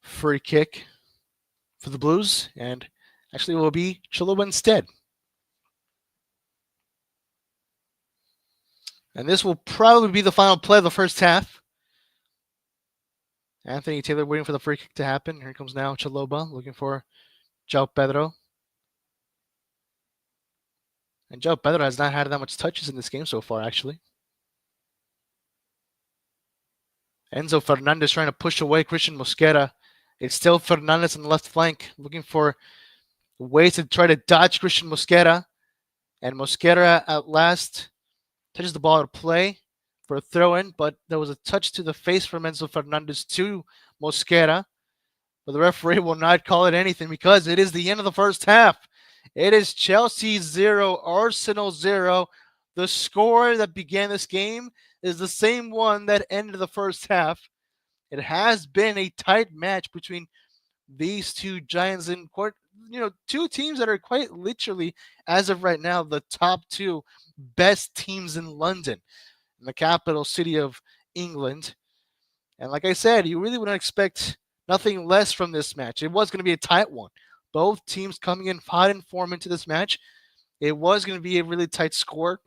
free kick for the Blues. And actually it will be Chalobah instead. And this will probably be the final play of the first half. Anthony Taylor waiting for the free kick to happen. Here comes now Chalobah looking for João Pedro. And João Pedro has not had that much touches in this game so far, actually. Enzo Fernandez trying to push away Christian Mosquera. It's still Fernandez on the left flank looking for ways to try to dodge Christian Mosquera. And Mosquera at last touches the ball to play for a throw-in, but there was a touch to the face from Enzo Fernandez to Mosquera. But the referee will not call it anything because it is the end of the first half. It is Chelsea 0, Arsenal 0. The score that began this game is the same one that ended the first half. It has been a tight match between these two giants and two teams that are quite literally, as of right now, the top two best teams in London, in the capital city of England. And like I said, you really wouldn't expect nothing less from this match. It was going to be a tight one. Both teams coming in hot in form into this match. It was going to be a really tight score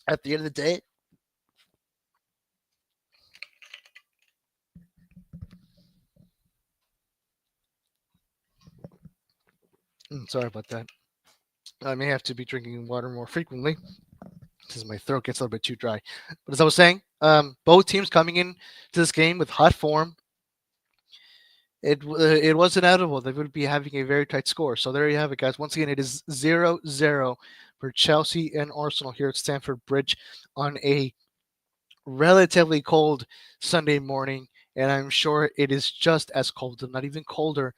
at the end of the day. Sorry about that. I may have to be drinking water more frequently because my throat gets a little bit too dry. But as I was saying, both teams coming in to this game with hot form. It was inevitable they would be having a very tight score. So there you have it, guys. Once again, it is 0-0 for Chelsea and Arsenal here at Stamford Bridge on a relatively cold Sunday morning. And I'm sure it is just as cold, if not even colder,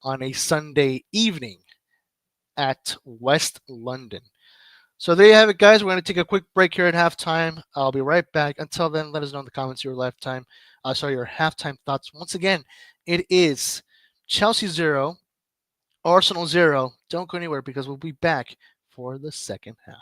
on a Sunday evening at West London. So there you have it, guys. We're going to take a quick break here at halftime. I'll be right back. Until then, let us know in the comments your your halftime thoughts. Once again, it is Chelsea 0, Arsenal 0. Don't go anywhere because we'll be back for the second half.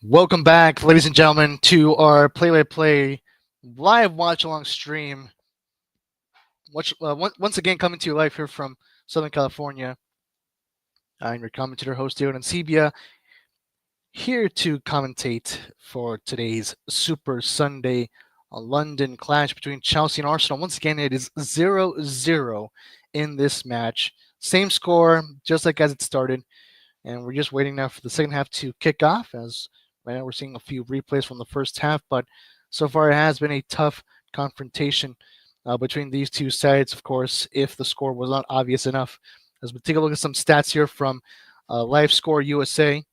Welcome back, ladies and gentlemen, to our play-by-play live watch-along stream. Once again, coming to you live here from Southern California. I'm your commentator host here in Arancibia, here to commentate for today's Super Sunday London clash between Chelsea and Arsenal. Once again, it is 0-0 in this match. Same score, just like as it started. And we're just waiting now for the second half to kick off, as right now we're seeing a few replays from the first half, but so far it has been a tough confrontation between these two sides, of course, if the score was not obvious enough. As we take a look at some stats here from Live Score USA,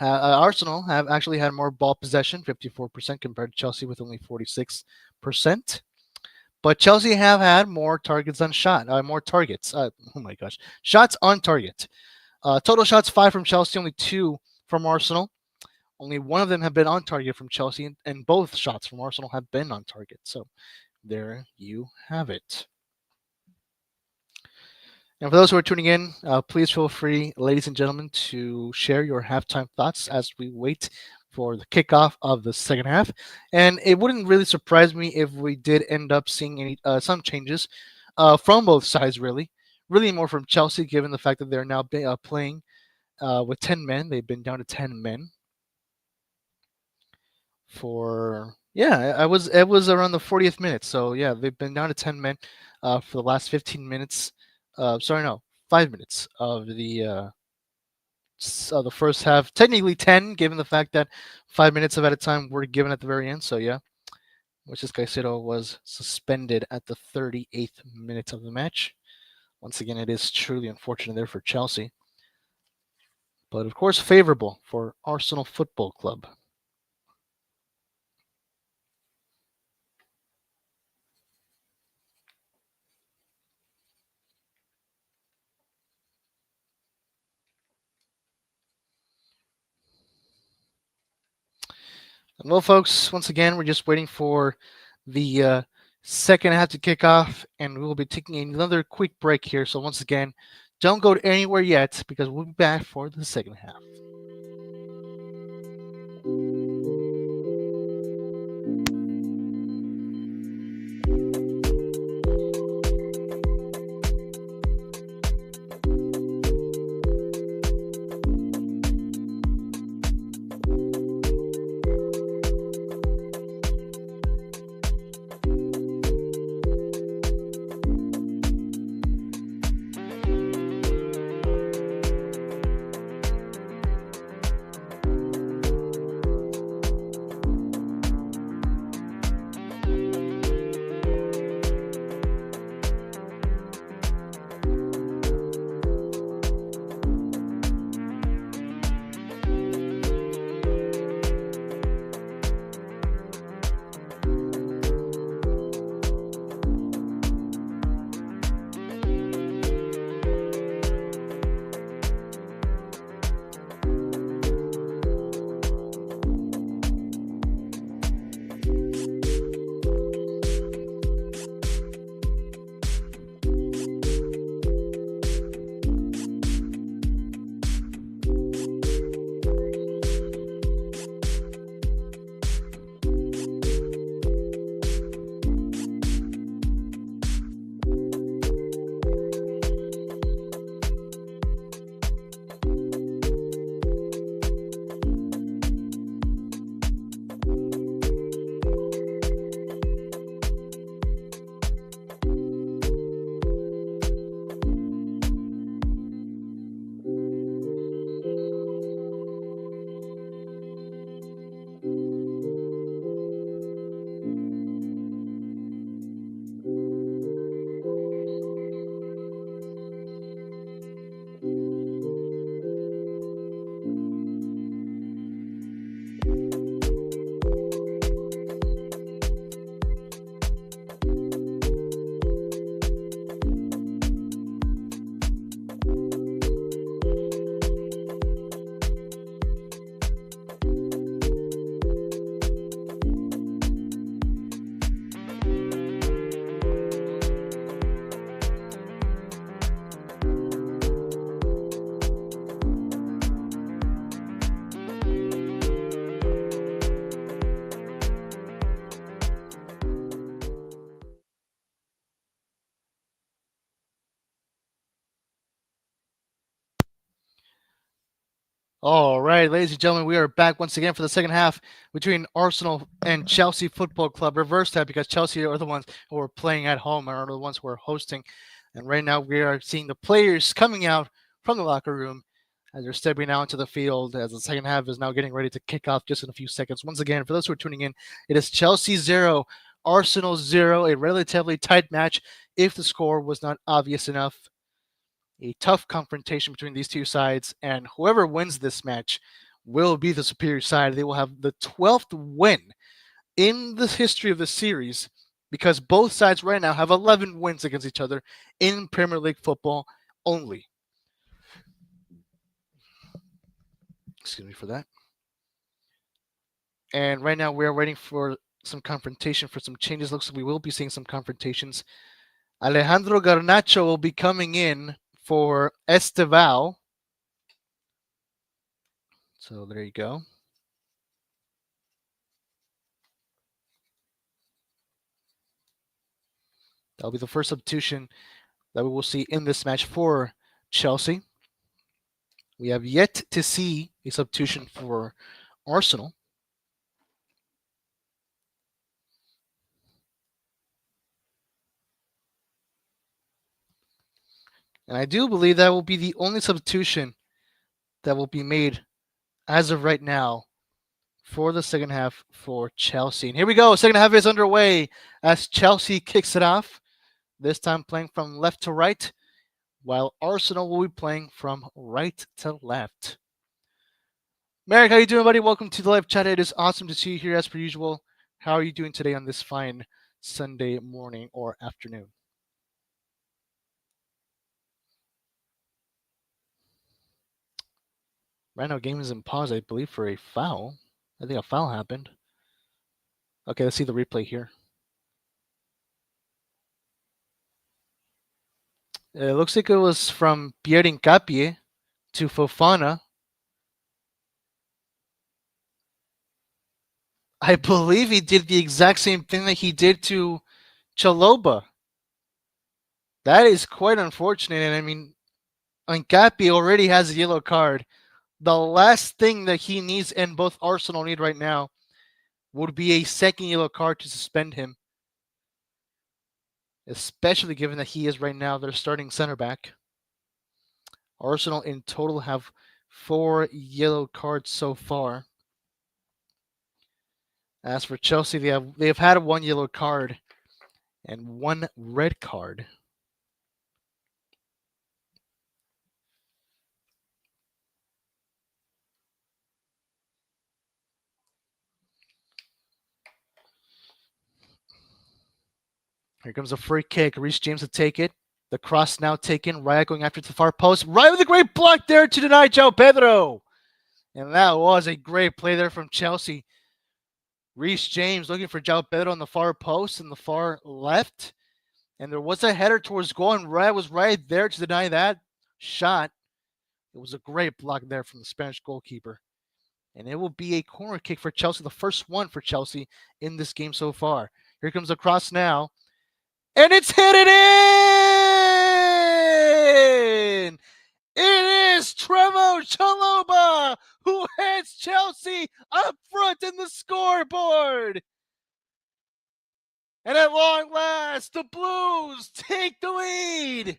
Arsenal have actually had more ball possession, 54%, compared to Chelsea with only 46%. But Chelsea have had more targets on more targets. Oh my gosh, shots on target. Total shots 5 from Chelsea, only 2 from Arsenal. Only one of them have been on target from Chelsea, and both shots from Arsenal have been on target. So there you have it. And for those who are tuning in, please feel free, ladies and gentlemen, to share your halftime thoughts as we wait for the kickoff of the second half. And it wouldn't really surprise me if we did end up seeing some changes from both sides, really more from Chelsea, given the fact that they're now playing with 10 men. They've been down to 10 men for it was around the 40th minute. So yeah, they've been down to 10 men for the last 15 minutes. 5 minutes of the first half. Technically 10, given the fact that 5 minutes of added time were given at the very end. So yeah, Moises Caicedo was suspended at the 38th minute of the match. Once again, it is truly unfortunate there for Chelsea, but of course favorable for Arsenal Football Club. And well, folks, once again, we're just waiting for the second half to kick off, and we will be taking another quick break here. So once again, don't go anywhere yet, because we'll be back for the second half. All right, ladies and gentlemen, we are back once again for the second half between Arsenal and Chelsea Football Club. Reverse that because Chelsea are the ones who are playing at home and are the ones who are hosting. And right now we are seeing the players coming out from the locker room as they're stepping out into the field as the second half is now getting ready to kick off just in a few seconds. Once again, for those who are tuning in, it is Chelsea 0, Arsenal 0, a relatively tight match if the score was not obvious enough. A tough confrontation between these two sides, and whoever wins this match will be the superior side. They will have the 12th win in the history of the series because both sides right now have 11 wins against each other in Premier League football only. Excuse me for that. And right now we are waiting for some confrontation, for some changes. Looks like we will be seeing some confrontations. Alejandro Garnacho will be coming in for Esteval. So there you go. That'll be the first substitution that we will see in this match for Chelsea. We have yet to see a substitution for Arsenal. And I do believe that will be the only substitution that will be made as of right now for the second half for Chelsea. And here we go. Second half is underway as Chelsea kicks it off. This time playing from left to right, while Arsenal will be playing from right to left. Merrick, how you doing, buddy? Welcome to the live chat. It is awesome to see you here as per usual. How are you doing today on this fine Sunday morning or afternoon? Right now, game is in pause, I believe, for a foul. I think a foul happened. Okay, let's see the replay here. It looks like it was from Pierre Hincapié to Fofana. I believe he did the exact same thing that he did to Chalobah. That is quite unfortunate. And I mean, Hincapié already has a yellow card. The last thing that he needs and both Arsenal need right now would be a second yellow card to suspend him. Especially given that he is right now their starting center back. Arsenal in total have 4 yellow cards so far. As for Chelsea, they have had 1 yellow card and 1 red card. Here comes a free kick. Reece James to take it. The cross now taken. Raya going after the far post. Raya with a great block there to deny João Pedro. And that was a great play there from Chelsea. Reece James looking for João Pedro on the far post in the far left. And there was a header towards goal, and Raya was right there to deny that shot. It was a great block there from the Spanish goalkeeper. And it will be a corner kick for Chelsea, the first one for Chelsea in this game so far. Here comes the cross now. And it's headed in! It is Trevoh Chalobah who heads Chelsea up front in the scoreboard. And at long last, the Blues take the lead. It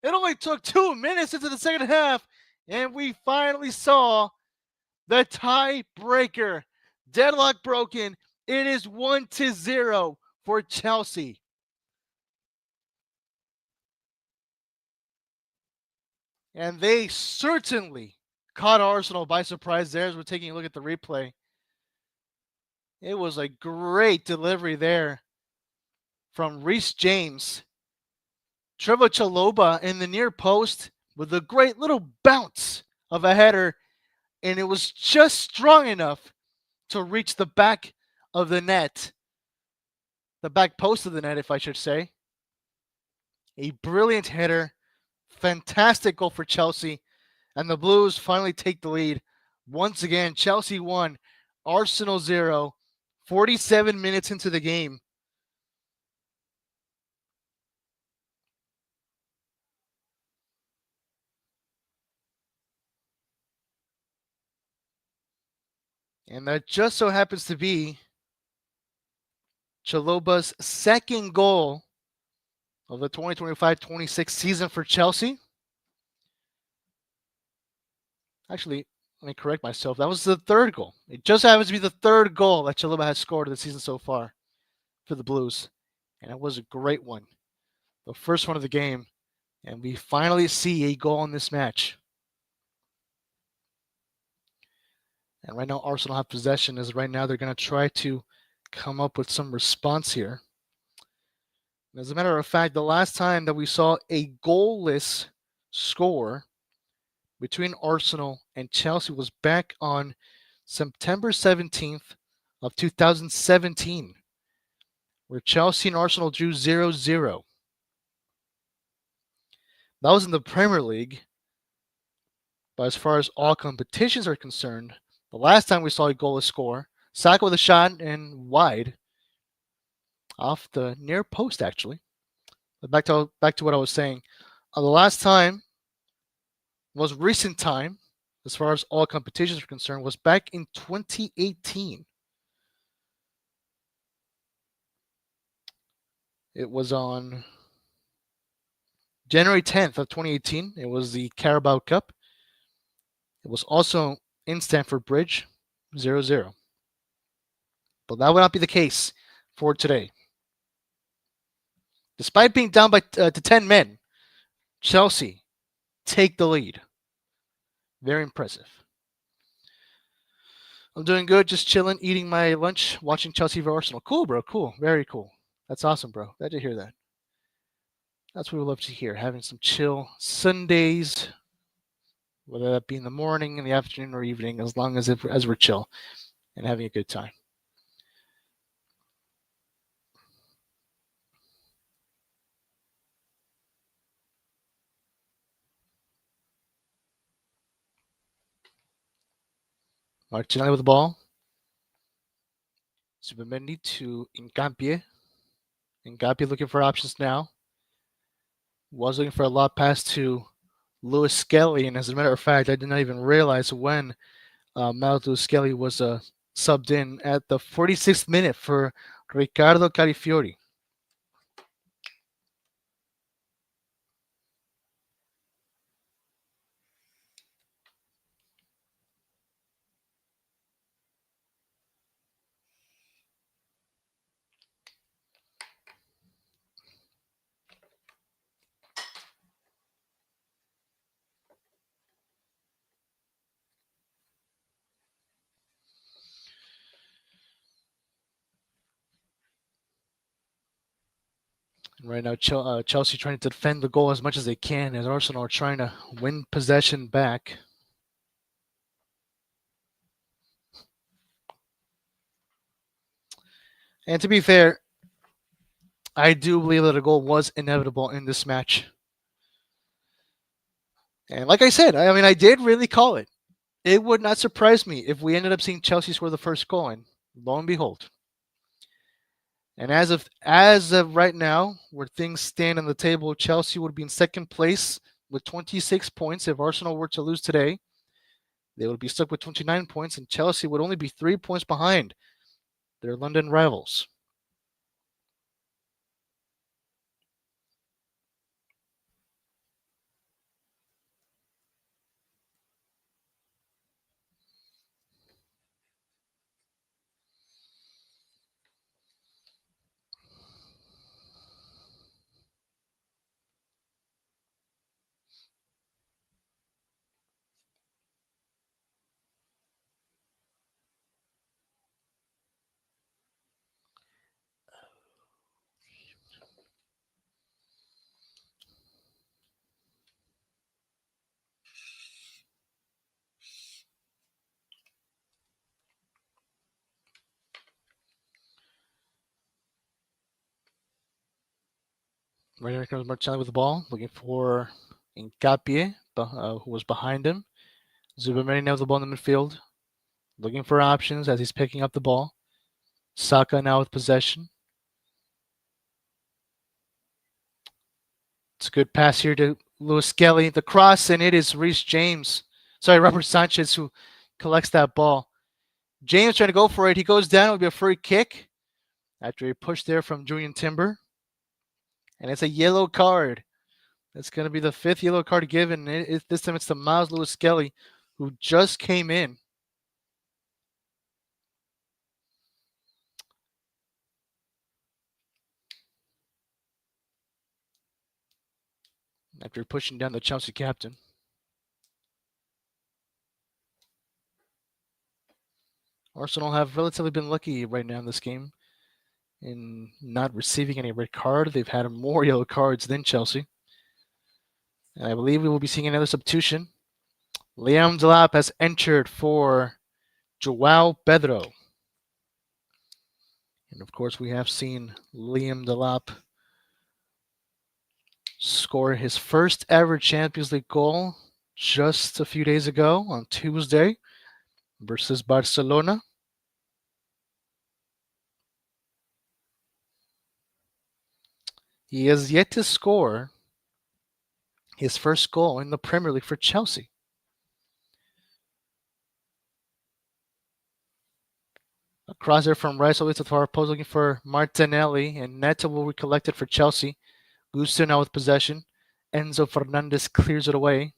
only took 2 minutes into the second half, and we finally saw the tiebreaker. Deadlock broken. It is 1-0 for Chelsea. And they certainly caught Arsenal by surprise there as we're taking a look at the replay. It was a great delivery there from Reece James. Trevoh Chalobah in the near post with a great little bounce of a header, and it was just strong enough to reach the back of the net. The back post of the net, if I should say. A brilliant header. Fantastic goal for Chelsea. And the Blues finally take the lead. Once again, Chelsea 1, Arsenal 0, 47 minutes into the game. And that just so happens to be Chalobah's second goal of the 2025-26 season for Chelsea. Actually, let me correct myself. That was the third goal. It just happens to be the third goal that Chalobah has scored in the season so far for the Blues. And it was a great one. The first one of the game. And we finally see a goal in this match. And right now, Arsenal have possession. As right now, they're going to try to come up with some response here. As a matter of fact, the last time that we saw a goalless score between Arsenal and Chelsea was back on September 17th of 2017, where Chelsea and Arsenal drew 0-0. That was in the Premier League. But as far as all competitions are concerned, the last time we saw a goalless score, Saka with a shot and wide off the near post, actually. But back to what I was saying. The last time, most recent time, as far as all competitions are concerned, was back in 2018. It was on January 10th of 2018. It was the Carabao Cup. It was also in Stamford Bridge, 0-0. But that would not be the case for today. Despite being down by to 10 men, Chelsea take the lead. Very impressive. I'm doing good, just chilling, eating my lunch, watching Chelsea v Arsenal. Cool, bro. Cool. Very cool. That's awesome, bro. Glad to hear that. That's what we love to hear. Having some chill Sundays, whether that be in the morning, in the afternoon, or evening, as long as we're chill and having a good time. Martinelli with the ball. Subamendi to Ngampie. Ngampie looking for options now. Was looking for a lot pass to Lewis Skelly, and as a matter of fact, I did not even realize when Lewis Skelly was subbed in at the 46th minute for Riccardo Calafiori. Right now, Chelsea trying to defend the goal as much as they can, as Arsenal are trying to win possession back. And to be fair, I do believe that a goal was inevitable in this match. And like I said, I did really call it. It would not surprise me if we ended up seeing Chelsea score the first goal, and lo and behold. And as of right now, where things stand on the table, Chelsea would be in second place with 26 points. If Arsenal were to lose today, they would be stuck with 29 points, and Chelsea would only be 3 points behind their London rivals. Right here comes Martinelli with the ball, looking for Ngampie, who was behind him. Zubameni now with the ball in the midfield, looking for options as he's picking up the ball. Saka now with possession. It's a good pass here to Lewis Skelly. The cross, and it is Robert Sanchez who collects that ball. James trying to go for it. He goes down. It'll be a free kick after a push there from Julian Timber. And it's a yellow card. That's going to be the 5th yellow card given. This time it's to Miles Lewis Skelly, who just came in. After pushing down the Chelsea captain. Arsenal have relatively been lucky right now in this game in not receiving any red card. They've had more yellow cards than Chelsea. And I believe we will be seeing another substitution. Liam Delap has entered for Joao Pedro. And of course, we have seen Liam Delap score his first ever Champions League goal just a few days ago on Tuesday versus Barcelona. He has yet to score his first goal in the Premier League for Chelsea. A cross there from Rice always to the far post looking for Martinelli, and Neto will be collected for Chelsea. Gusto now with possession. Enzo Fernandez clears it away.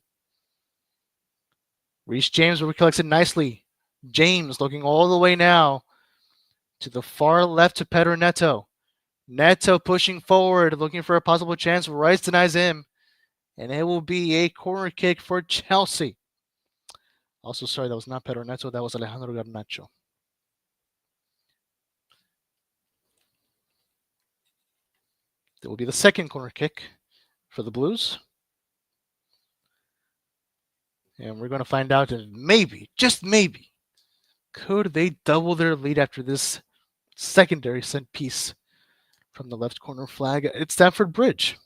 Reece James recollects it nicely. James looking all the way now to the far left to Pedro Neto. Neto pushing forward, looking for a possible chance. Rice denies him. And it will be a corner kick for Chelsea. Also, sorry, that was not Pedro Neto. That was Alejandro Garnacho. That will be the second corner kick for the Blues. And we're going to find out if maybe, just maybe, could they double their lead after this secondary set piece from the left corner flag at Stamford Bridge.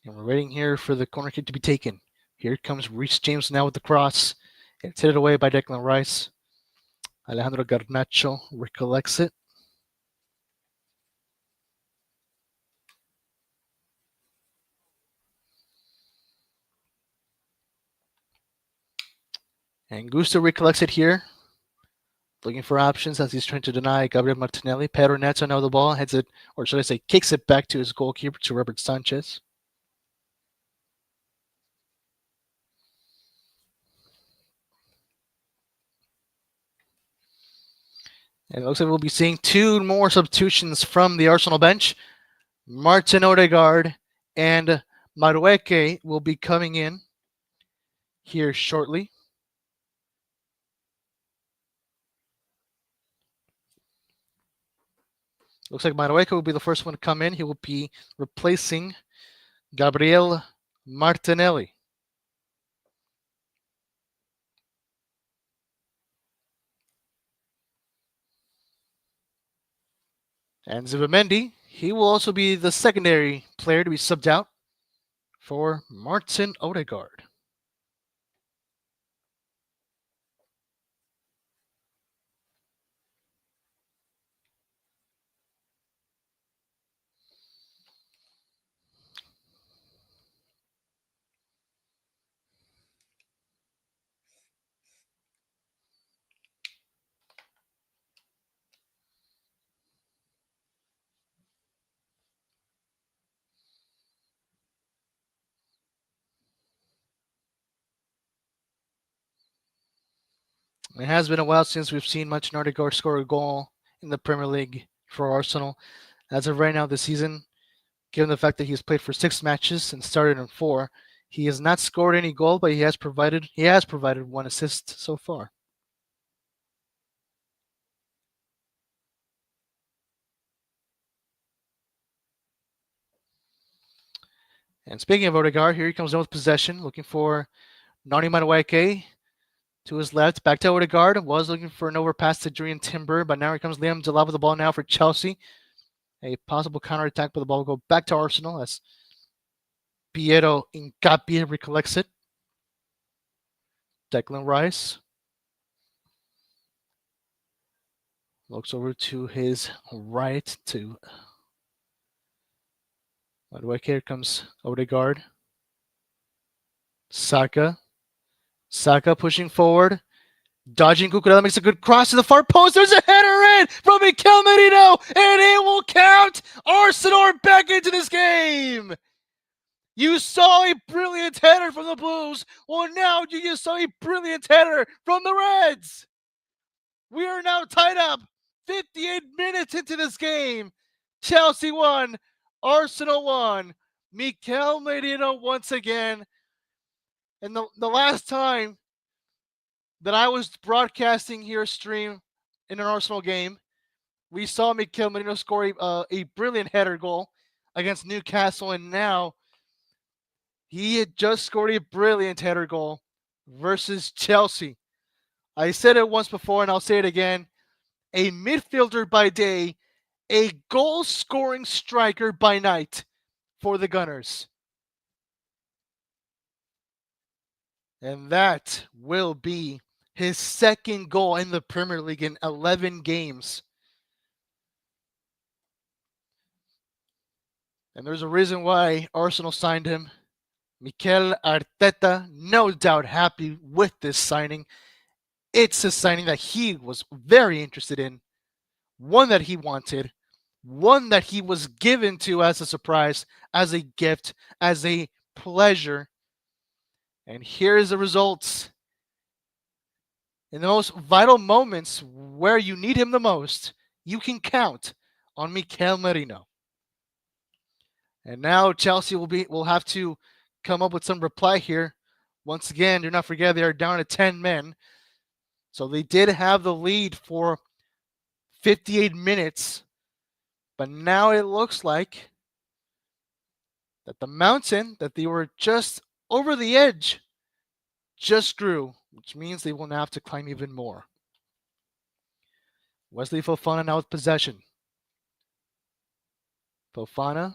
And we're waiting here for the corner kick to be taken. Here comes Reece James now with the cross. It's hit away by Declan Rice. Alejandro Garnacho recollects it. And Gusto recollects it here. Looking for options as he's trying to deny Gabriel Martinelli. Pedro Neto now the ball heads it, or should I say, kicks it back to his goalkeeper, to Robert Sanchez. And it looks like we'll be seeing 2 more substitutions from the Arsenal bench. Martin Odegaard and Madueke will be coming in here shortly. Looks like Madueke will be the first one to come in. He will be replacing Gabriel Martinelli. And Zubimendi, he will also be the secondary player to be subbed out for Martin Odegaard. It has been a while since we've seen Martin Odegaard score a goal in the Premier League for Arsenal. As of right now this season, given the fact that he's played for 6 matches and started in 4, he has not scored any goal, but he has provided 1 assist so far. And speaking of Odegaard, here he comes in with possession, looking for Noni Madueke to his left. Back to Odegaard. Was looking for an overpass to Julian Timber, but now here comes Liam Delap with the ball now for Chelsea. A possible counterattack, but the ball will go back to Arsenal as Piero Hincapié recollects it. Declan Rice looks over to his right to Madueke, here comes Odegaard. Saka. Saka pushing forward. Dodging Cucurella makes a good cross to the far post. There's a header in from Mikel Merino, and it will count. Arsenal are back into this game. You saw a brilliant header from the Blues. Well, now you just saw a brilliant header from the Reds. We are now tied up 58 minutes into this game. Chelsea won. Arsenal won. Mikel Merino once again. And the last time that I was broadcasting here a stream in an Arsenal game, we saw Mikel Merino score a brilliant header goal against Newcastle, and now he had just scored a brilliant header goal versus Chelsea. I said it once before, and I'll say it again. A midfielder by day, a goal-scoring striker by night for the Gunners. And that will be his second goal in the Premier League in 11 games. And there's a reason why Arsenal signed him. Mikel Arteta, no doubt happy with this signing. It's a signing that he was very interested in, one that he wanted, one that he was given to as a surprise, as a gift, as a pleasure. And here's the results. In the most vital moments where you need him the most, you can count on Mikel Merino. And now Chelsea will have to come up with some reply here. Once again, do not forget they are down to 10 men. So they did have the lead for 58 minutes. But now it looks like that the mountain that they were just over the edge just grew, which means they will now have to climb even more. Wesley Fofana now with possession. Fofana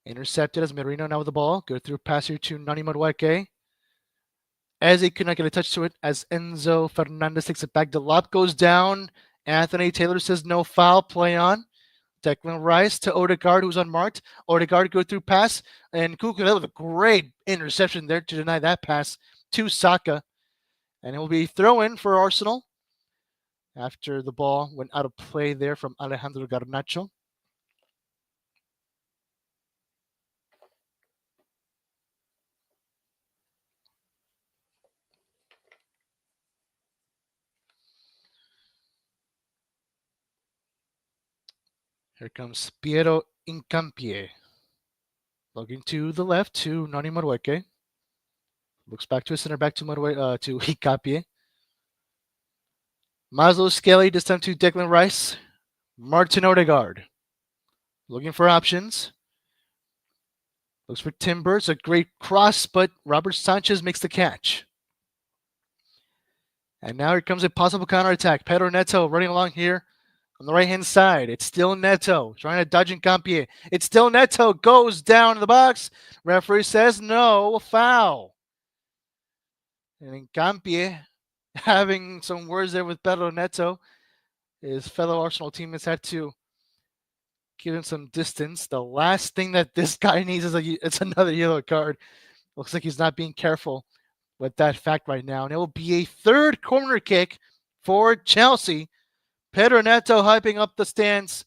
intercepted as Merino now with the ball. Go through pass here to Nani Madueke. As he could not get a touch to it, as Enzo Fernandez takes it back. Delop goes down. Anthony Taylor says no foul, play on. Declan Rice to Odegaard, who's unmarked. Odegaard go through pass, and Cucurella with a great interception there to deny that pass to Saka. And it will be throw-in for Arsenal after the ball went out of play there from Alejandro Garnacho. Here comes Piero Incampie. Looking to the left to Nani Madueke. Looks back to his center, back to to Hikapie. Maslow Skelly, this time to Declan Rice. Martin Odegaard. Looking for options. Looks for Timber. It's a great cross, but Robert Sanchez makes the catch. And now here comes a possible counterattack. Pedro Neto running along here on the right-hand side. It's still Neto trying to dodge Incampie. It's still Neto. Goes down in the box. Referee says no, a foul. And Incampie having some words there with Pedro Neto. His fellow Arsenal teammates had to give him some distance. The last thing that this guy needs is it's another yellow card. Looks like he's not being careful with that fact right now. And it will be a third corner kick for Chelsea. Pedro Neto hyping up the stands.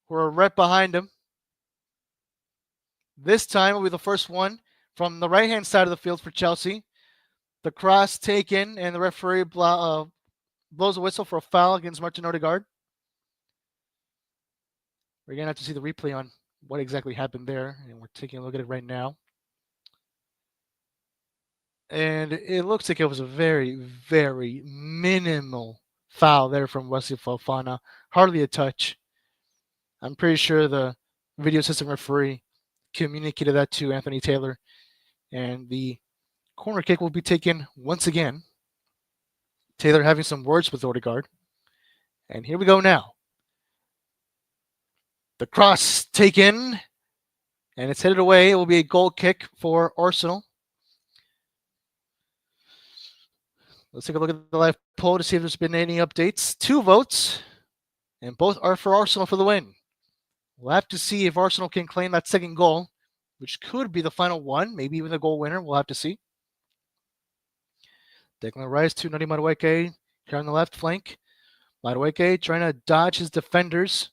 We're right behind him. This time will be the first one from the right-hand side of the field for Chelsea. The cross taken, and the referee blows a whistle for a foul against Martin Odegaard. We're going to have to see the replay on what exactly happened there, and we're taking a look at it right now. And it looks like it was a very, very minimal foul there from Wesley Fofana. Hardly a touch. I'm pretty sure the video system referee communicated that to Anthony Taylor. And the corner kick will be taken once again. Taylor having some words with Odegaard. And here we go now. The cross taken. And it's headed away. It will be a goal kick for Arsenal. Let's take a look at the live poll to see if there's been any updates. 2 votes. And both are for Arsenal for the win. We'll have to see if Arsenal can claim that second goal, which could be the final one, maybe even the goal winner. We'll have to see. Declan Rice to Nani Madueke here on the left flank. Madueke trying to dodge his defenders.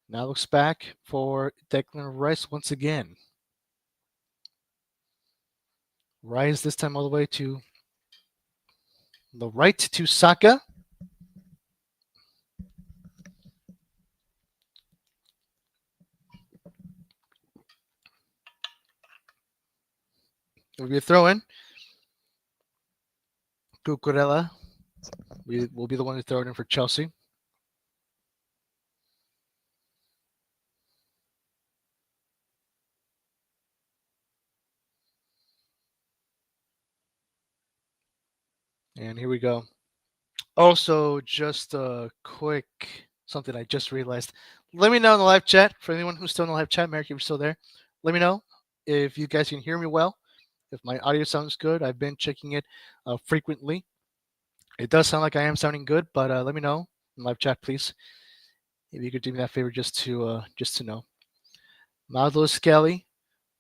Now looks back for Declan Rice once again. Rice this time all the way to the right to Saka. It'll be a throw in. Cucurella will be the one to throw it in for Chelsea. And here we go. Also, just a quick something I just realized. Let me know in the live chat, for anyone who's still in the live chat, Merrick, if you're still there. Let me know if you guys can hear me well, if my audio sounds good. I've been checking it frequently. It does sound like I am sounding good, but let me know in live chat, please. If you could do me that favor, just to know. Maldo Skelly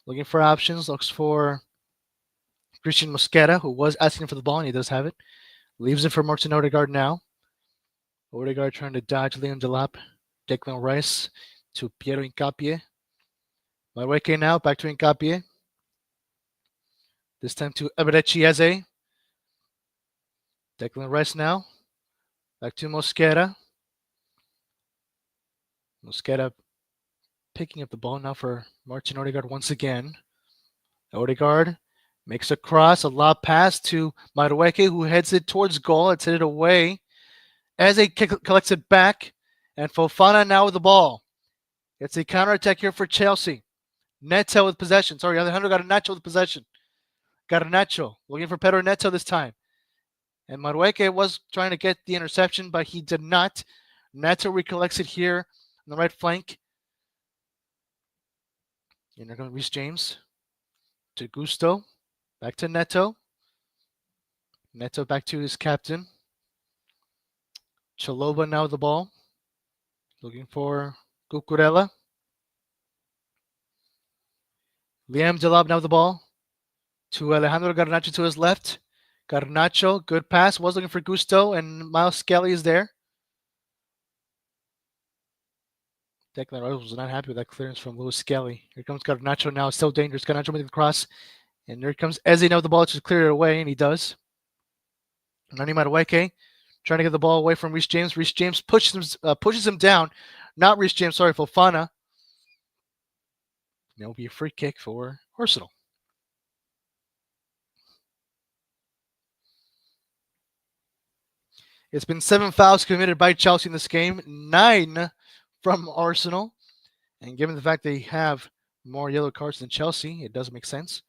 looking for options, looks for Christian Mosquera, who was asking for the ball, and he does have it. Leaves it for Martin Odegaard now. Odegaard trying to dodge Liam Delap. Declan Rice to Piero Hincapié. Madueke now, back to Hincapié. This time to Eberechi Eze. Declan Rice now. Back to Mosquera. Mosquera picking up the ball now for Martin Odegaard once again. Odegaard makes a cross, a lob pass to Madueke, who heads it towards goal. It's headed away. Eze collects it back, and Fofana now with the ball. It's a counterattack here for Chelsea. Neto with possession. Sorry, Alejandro Garnacho with possession. Garnacho looking for Pedro Neto this time. And Madueke was trying to get the interception, but he did not. Neto recollects it here on the right flank. And they're going to Reece James to Gusto. Back to Neto. Neto back to his captain. Chaloba now with the ball. Looking for Cucurella. Liam Delap now with the ball. To Alejandro Garnacho to his left. Garnacho, good pass. Was looking for Gusto, and Miles Skelly is there. Declan Rice was not happy with that clearance from Lewis Skelly. Here comes Garnacho now. Still dangerous. Garnacho making the cross. And there comes Eze now with the ball to clear it away, and he does. Nani Madueke trying to get the ball away from Reece James. Reece James pushes him down. Not Reece James, sorry, Fofana. It'll be a free kick for Arsenal. It's been 7 fouls committed by Chelsea in this game, 9 from Arsenal. And given the fact they have more yellow cards than Chelsea, it does make sense.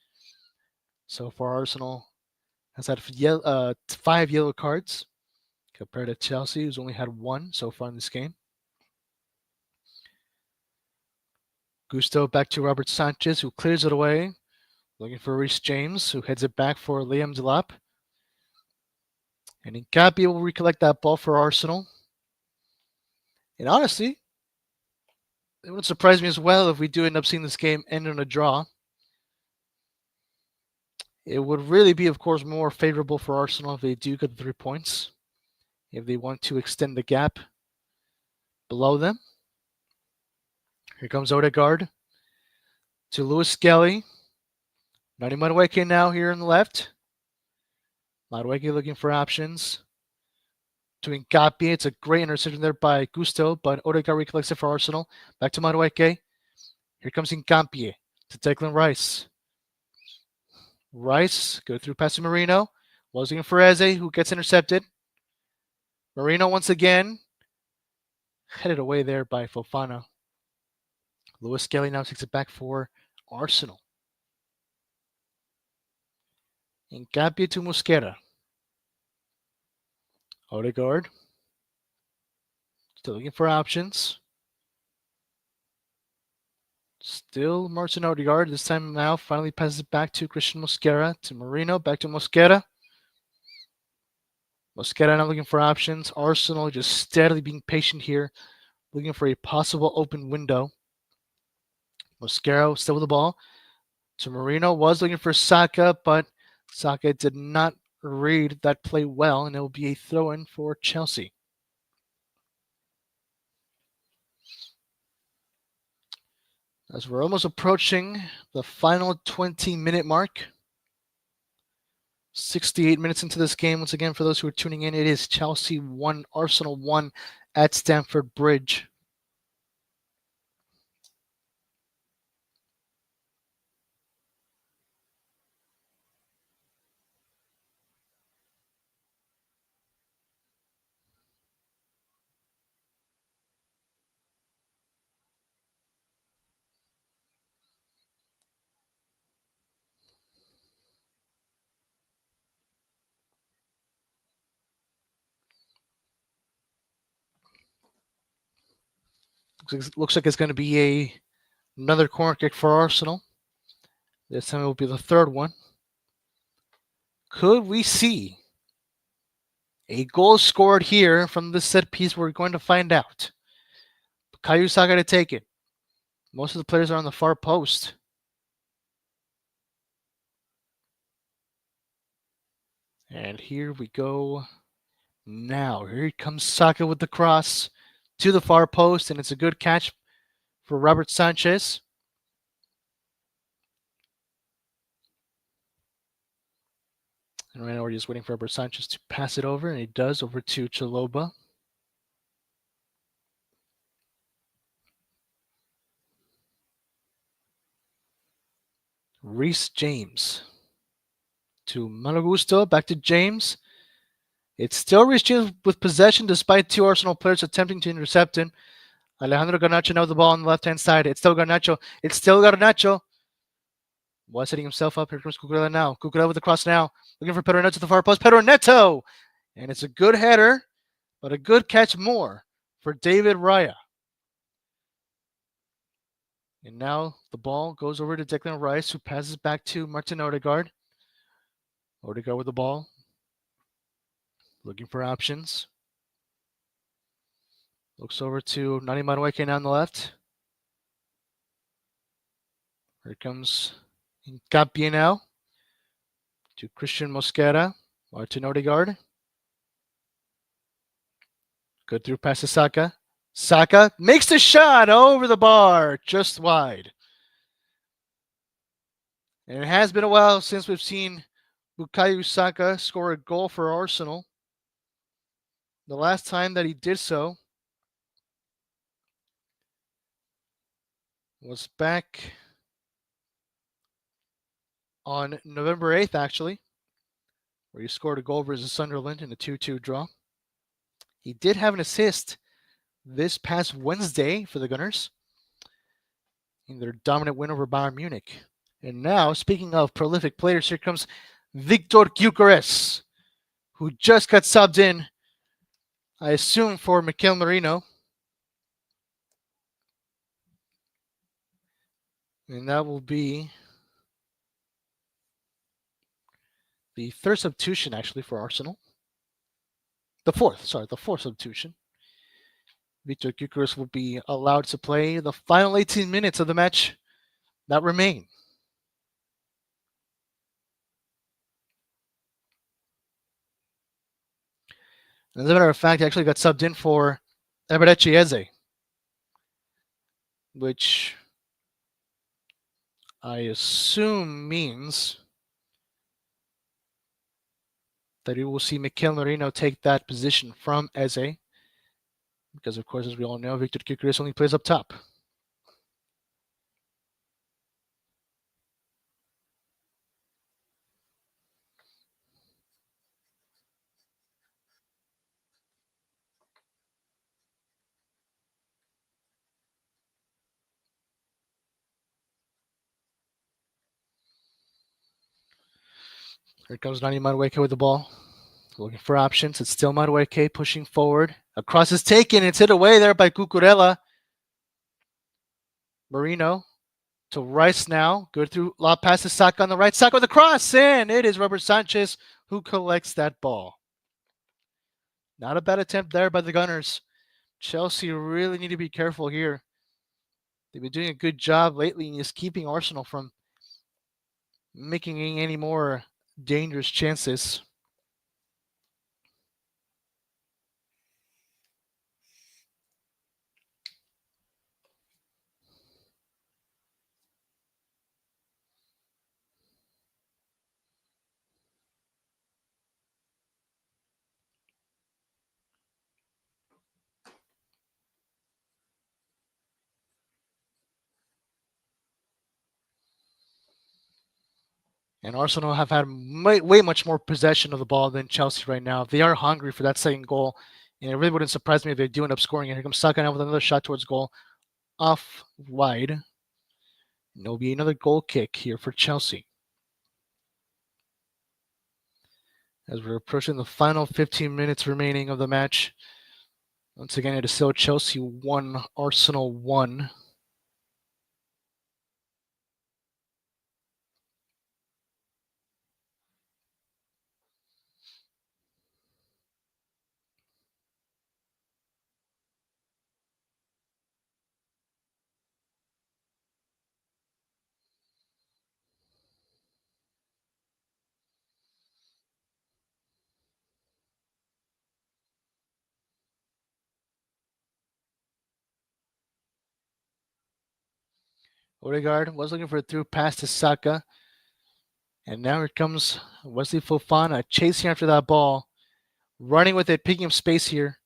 So far, Arsenal has had 5 yellow cards compared to Chelsea, who's only had 1 so far in this game. Gusto back to Robert Sanchez, who clears it away. Looking for Reece James, who heads it back for Liam Delap. And Hincapié will recollect that ball for Arsenal. And honestly, it wouldn't surprise me as well if we do end up seeing this game end in a draw. It would really be, of course, more favorable for Arsenal if they do get the 3 points. If they want to extend the gap below them. Here comes Odegaard to Lewis Skelly. Nani Madueke now here on the left. Madueke looking for options. To Hincapié. It's a great interception there by Gusto, but Odegaard recollects it for Arsenal. Back to Madueke. Here comes Hincapié to Declan Rice. Rice, go through past Marino. Was looking for Eze, who gets intercepted. Marino once again. Headed away there by Fofana. Lewis Skelly now takes it back for Arsenal. Hincapié to Mosquera. Odegaard. Still looking for options. Still Martin Odegaard. This time now finally passes it back to Christian Mosquera. To Marino. Back to Mosquera. Mosquera now looking for options. Arsenal just steadily being patient here. looking for a possible open window. Mosquera still with the ball. So Marino was looking for Saka, but Saka did not read that play well, and it will be a throw-in for Chelsea. As we're almost approaching the final 20-minute mark, 68 minutes into this game. Once again, for those who are tuning in, it is Chelsea 1, Arsenal 1 at Stamford Bridge. Looks like it's going to be another corner kick for Arsenal. This time it will be the third one. Could we see a goal scored here from this set piece? We're going to find out. Bukayo Saka to take it. Most of the players are on the far post. And here we go. Now, here comes Saka with the cross to the far post, and it's a good catch for Robert Sanchez. And right now we're just waiting for Robert Sanchez to pass it over, and he does, over to Chalobah. Reece James to Malagusto, back to James. It's still Reece James with possession despite two Arsenal players attempting to intercept him. Alejandro Garnacho now with the ball on the left-hand side. It's still Garnacho. Was setting himself up. Here comes Cucurella now. Cucurella with the cross now. Looking for Pedro Neto to the far post. Pedro Neto! And it's a good header, but a good catch more for David Raya. And now the ball goes over to Declan Rice, who passes back to Martin Odegaard. Odegaard with the ball. Looking for options. Looks over to Nani Madueke now on the left. Here comes Hincapié now to Christian Mosquera. Martin Odegaard. Good through pass to Saka. Saka makes the shot over the bar, just wide. And it has been a while since we've seen Bukayo Saka score a goal for Arsenal. The last time that he did so was back on November 8th, actually, where he scored a goal versus Sunderland in a 2-2 draw. He did have an assist this past Wednesday for the Gunners in their dominant win over Bayern Munich. And now, speaking of prolific players, here comes Victor Gyökeres, who just got subbed in, I assume, for Mikel Merino. And that will be the third substitution, actually, for Arsenal. The fourth substitution. Victor Gyökeres will be allowed to play the final 18 minutes of the match that remain. As a matter of fact, he actually got subbed in for Eberechi Eze, which I assume means that we will see Mikel Merino take that position from Eze, because, of course, as we all know, Victor Gyökeres only plays up top. Here comes Nani Madueke with the ball. Looking for options. It's still Madueke pushing forward. A cross is taken. It's hit away there by Cucurella. Marino to Rice now. Good through. Lob pass to Saka on the right. Saka with the cross. And it is Robert Sanchez who collects that ball. Not a bad attempt there by the Gunners. Chelsea really need to be careful here. They've been doing a good job lately in just keeping Arsenal from making any more dangerous chances. And Arsenal have had way much more possession of the ball than Chelsea right now. They are hungry for that second goal, and it really wouldn't surprise me if they do end up scoring. And here comes Saka now with another shot towards goal, off wide. And there'll be another goal kick here for Chelsea. As we're approaching the final 15 minutes remaining of the match. Once again, it is still Chelsea 1, Arsenal 1. Odegaard was looking for a through pass to Saka. And now here comes Wesley Fofana chasing after that ball, running with it, picking up space here.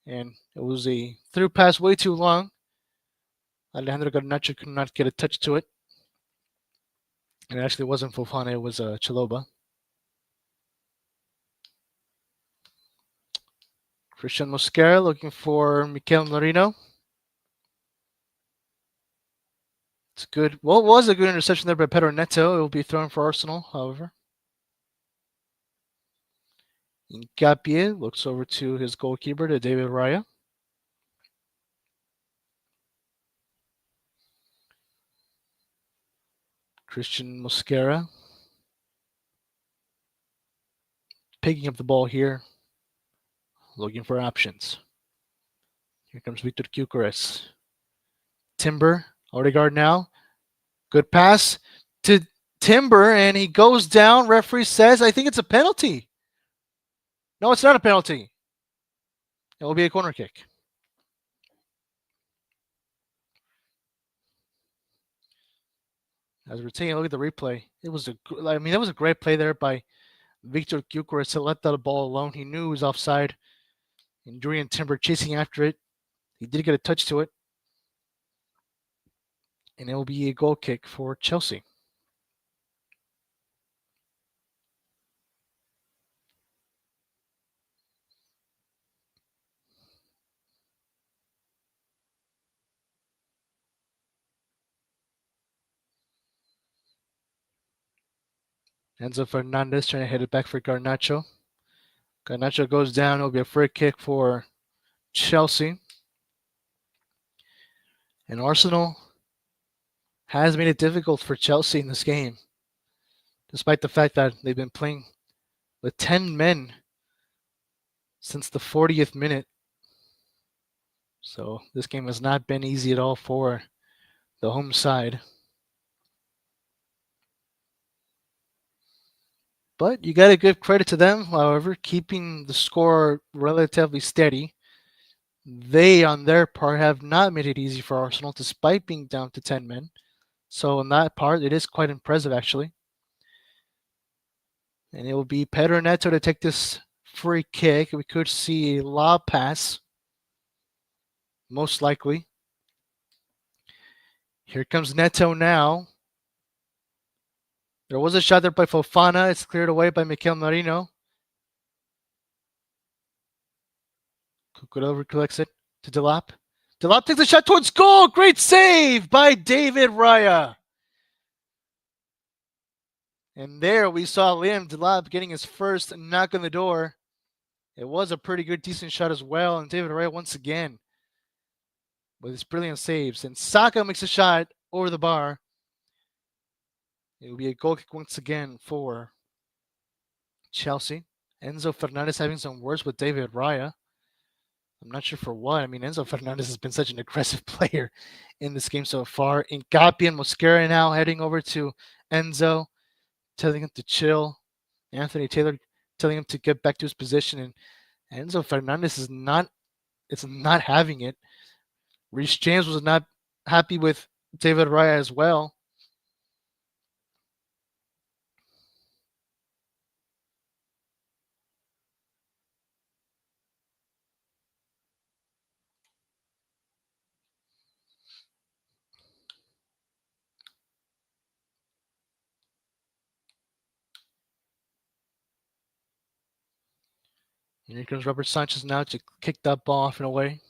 And it was a through pass way too long. Alejandro Garnacho could not get a touch to it. And it actually wasn't Fofana, it was Chaloba. Christian Mosquera looking for Mikel Merino. It's good. Well, it was a good interception there by Pedro Neto. It will be thrown for Arsenal, however. Hincapié looks over to his goalkeeper, to David Raya. Christian Mosquera picking up the ball here, looking for options. Here comes Victor Gyökeres. Timber, Odegaard now. Good pass to Timber, and he goes down. Referee says, I think it's a penalty. No, it's not a penalty. It will be a corner kick. As we're taking a look at the replay, that was a great play there by Victor Gyökeres to let that ball alone. He knew he was offside. And Julian Timber chasing after it. He did get a touch to it. And it will be a goal kick for Chelsea. Enzo Fernandez trying to hit it back for Garnacho. Garnacho goes down. It'll be a free kick for Chelsea. And Arsenal has made it difficult for Chelsea in this game, despite the fact that they've been playing with 10 men since the 40th minute. So this game has not been easy at all for the home side. But you got to give credit to them, however, keeping the score relatively steady. They, on their part, have not made it easy for Arsenal, despite being down to 10 men. So on that part, it is quite impressive, actually. And it will be Pedro Neto to take this free kick. We could see a lob pass, most likely. Here comes Neto now. There was a shot there by Fofana. It's cleared away by Mikel Merino. Cucurella collects it to Delap. Delap takes a shot towards goal. Great save by David Raya. And there we saw Liam Delap getting his first knock on the door. It was a pretty good, decent shot as well. And David Raya once again with his brilliant saves. And Saka makes a shot over the bar. It will be a goal kick once again for Chelsea. Enzo Fernandez having some words with David Raya. I'm not sure for what. I mean, Enzo Fernandez has been such an aggressive player in this game so far. Incapi and Mosquera now heading over to Enzo, telling him to chill. Anthony Taylor telling him to get back to his position, and Enzo Fernandez is not. It's not having it. Reece James was not happy with David Raya as well. And here comes Robert Sanchez now to kick that ball off and away.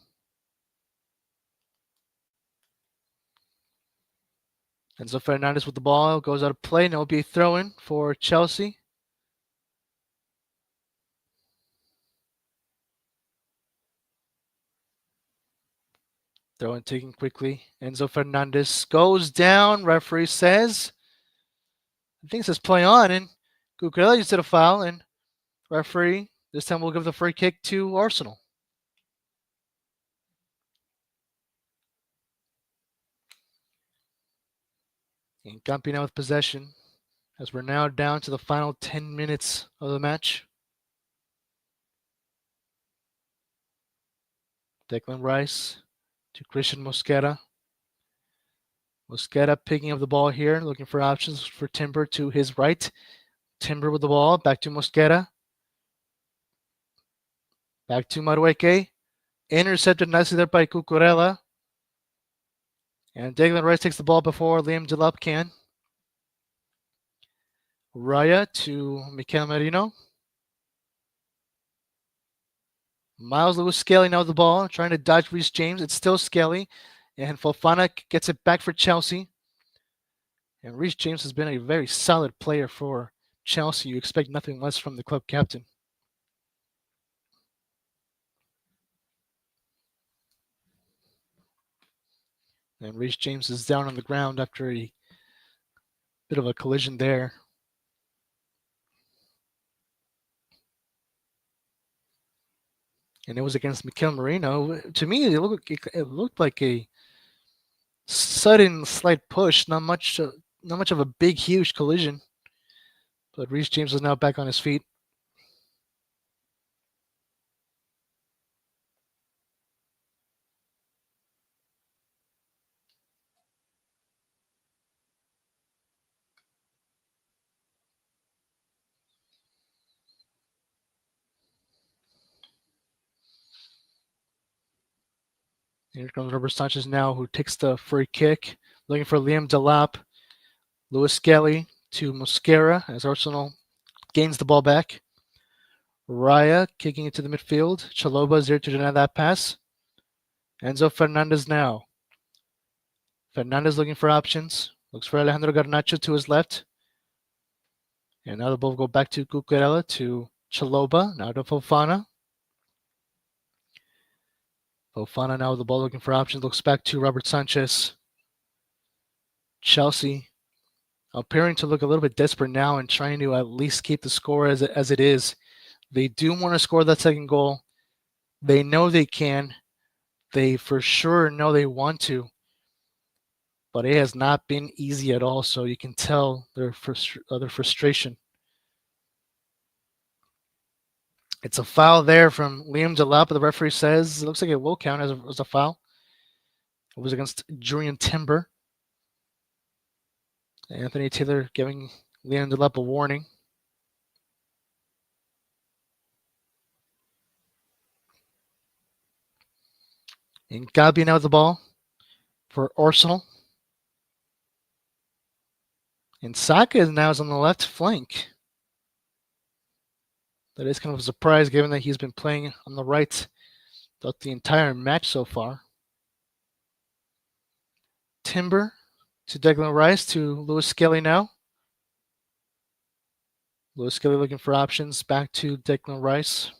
Enzo Fernandez with the ball goes out of play, and it'll be a throw in for Chelsea. Throw in taken quickly. Enzo Fernandez goes down. Referee says, I think it says play on, and Cucurella just did a foul, and referee this time will give the free kick to Arsenal. And Campi now with possession, as we're now down to the final 10 minutes of the match. Declan Rice to Christian Mosquera. Mosquera picking up the ball here, looking for options for Timber to his right. Timber with the ball, back to Mosquera. Back to Marueke. Intercepted nicely there by Cucurella. And Declan Rice takes the ball before Liam Delap can. Raya to Mikel Merino. Miles Lewis Skelly now with the ball, trying to dodge Reece James. It's still Skelly. And Fofana gets it back for Chelsea. And Reece James has been a very solid player for Chelsea. You expect nothing less from the club captain. And Reece James is down on the ground after a bit of a collision there. And it was against Mikel Merino. To me, it looked like a sudden slight push, not much of a big, huge collision. But Reece James is now back on his feet. Here comes Robert Sanchez now, who takes the free kick, looking for Liam Delap. Lewis Skelly to Mosquera as Arsenal gains the ball back. Raya kicking it to the midfield. Chalobah is there to deny that pass. Enzo Fernandez now. Fernandez looking for options. Looks for Alejandro Garnacho to his left. And now the ball will go back to Cucurella to Chalobah. Now to Fofana. Fofana now with the ball looking for options. Looks back to Robert Sanchez. Chelsea appearing to look a little bit desperate now and trying to at least keep the score as it is. They do want to score that second goal. They know they can. They for sure know they want to. But it has not been easy at all, so you can tell their frustration. It's a foul there from Liam Delap. The referee says it looks like it will count as a foul. It was against Julian Timber. Anthony Taylor giving Liam Delap a warning. And Gabi now with the ball for Arsenal. And Saka is now on the left flank. That is kind of a surprise given that he's been playing on the right throughout the entire match so far. Timber to Declan Rice to Lewis Skelly now. Lewis Skelly looking for options. Back to Declan Rice.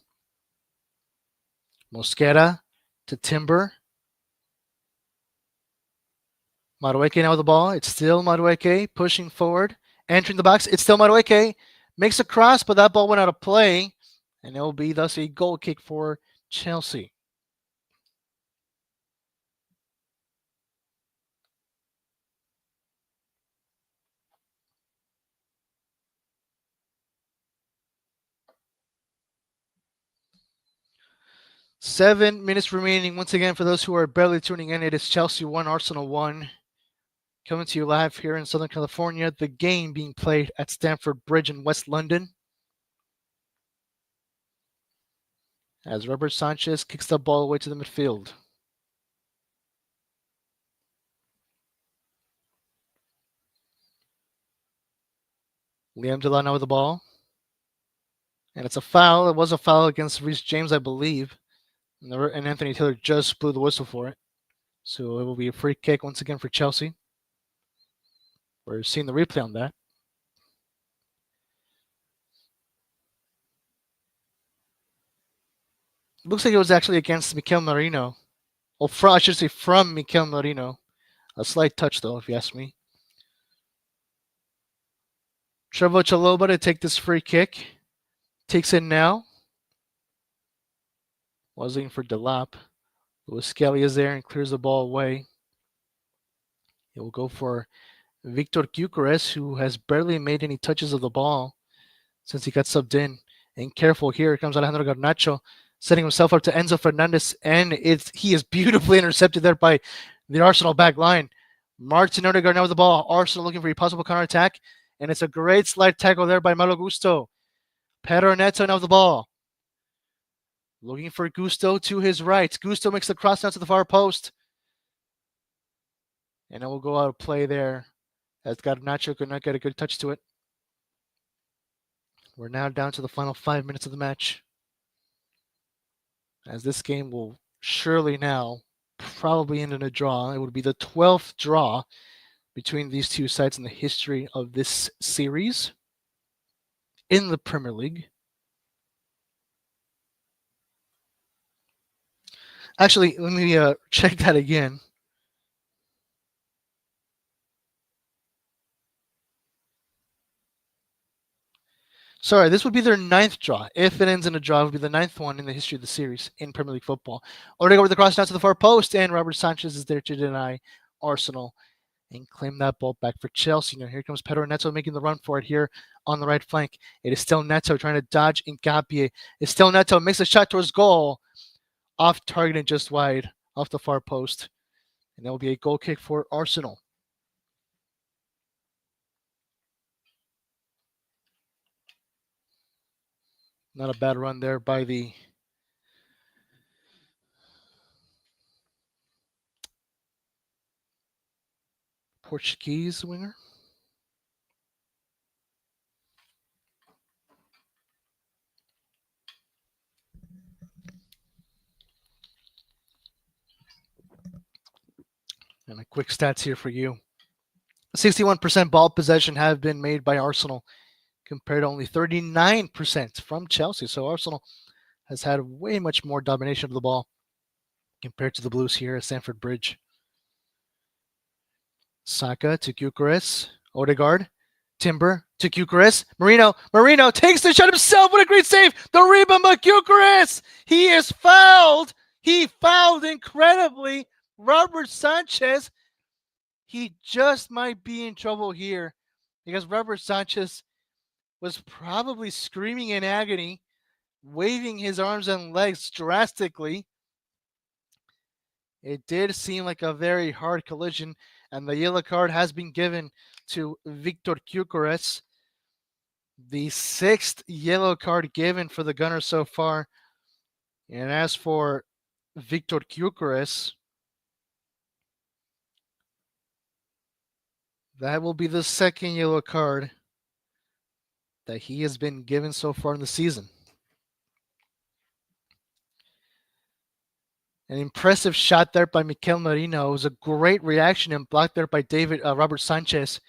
Mosquera to Timber. Madueke now with the ball. It's still Madueke pushing forward. Entering the box. It's still Madueke. Makes a cross, but that ball went out of play. And it will be thus a goal kick for Chelsea. 7 minutes remaining. Once again, for those who are barely tuning in, it is Chelsea 1, Arsenal 1. Coming to you live here in Southern California. The game being played at Stamford Bridge in West London. As Robert Sanchez kicks the ball away to the midfield. Liam Delano with the ball. And it's a foul. It was a foul against Reece James, I believe. And Anthony Taylor just blew the whistle for it. So it will be a free kick once again for Chelsea. We're seeing the replay on that. It looks like it was actually against Mikel Merino. Well, I should say from Mikel Merino. A slight touch, though, if you ask me. Trevoh Chalobah to take this free kick. Takes it now. Was looking for Delap. Lewis Skelly is there and clears the ball away. He will go for Victor Gyökeres, who has barely made any touches of the ball since he got subbed in. And careful, here comes Alejandro Garnacho, setting himself up to Enzo Fernandez, and he is beautifully intercepted there by the Arsenal back line. Martin Odegaard now with the ball. Arsenal looking for a possible counterattack, and it's a great slide tackle there by Malo Gusto. Pedro Neto now with the ball. Looking for Gusto to his right. Gusto makes the cross down to the far post. And it will go out of play there as Garnacho could not get a good touch to it. We're now down to the final 5 minutes of the match. As this game will surely now probably end in a draw. It would be the 12th draw between these two sides in the history of this series in the Premier League. Actually, let me check that again. Sorry, this would be their 9th draw. If it ends in a draw, it would be the 9th one in the history of the series in Premier League football. Odegaard with the cross down to the far post, and Robert Sanchez is there to deny Arsenal and claim that ball back for Chelsea. Now here comes Pedro Neto making the run for it here on the right flank. It is still Neto trying to dodge Nkapie. It's still Neto, makes a shot towards goal. Off target and just wide, off the far post. And that will be a goal kick for Arsenal. Not a bad run there by the Portuguese winger. And a quick stats here for you. 61% ball possession have been made by Arsenal compared to only 39% from Chelsea. So Arsenal has had way much more domination of the ball compared to the Blues here at Stamford Bridge. Saka to Gyökeres. Odegaard. Timber to Gyökeres. Marino takes the shot himself. What a great save. The rebound by Gyökeres. He is fouled. He fouled incredibly. Robert Sanchez. He just might be in trouble here because Robert Sanchez was probably screaming in agony, waving his arms and legs drastically. It did seem like a very hard collision, and the yellow card has been given to Victor Gyökeres. The 6th yellow card given for the Gunners so far. And as for Victor Gyökeres, that will be the 2nd yellow card that he has been given so far in the season. An impressive shot there by Mikel Merino. It was a great reaction and blocked there by Robert Sanchez.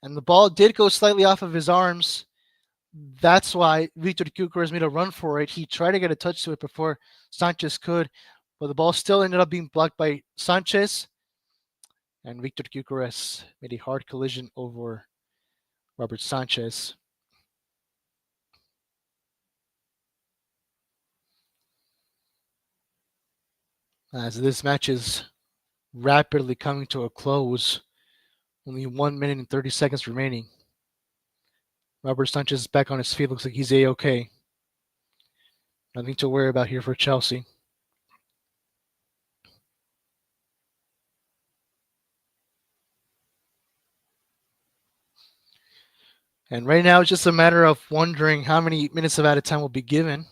And the ball did go slightly off of his arms. That's why Victor Gyökeres made a run for it. He tried to get a touch to it before Sanchez could, but the ball still ended up being blocked by Sanchez. And Victor Gyökeres made a hard collision over Robert Sanchez. As this match is rapidly coming to a close, only 1 minute and 30 seconds remaining. Robert Sanchez is back on his feet. Looks like he's A-okay. Nothing to worry about here for Chelsea. And right now, it's just a matter of wondering how many minutes of added time will be given.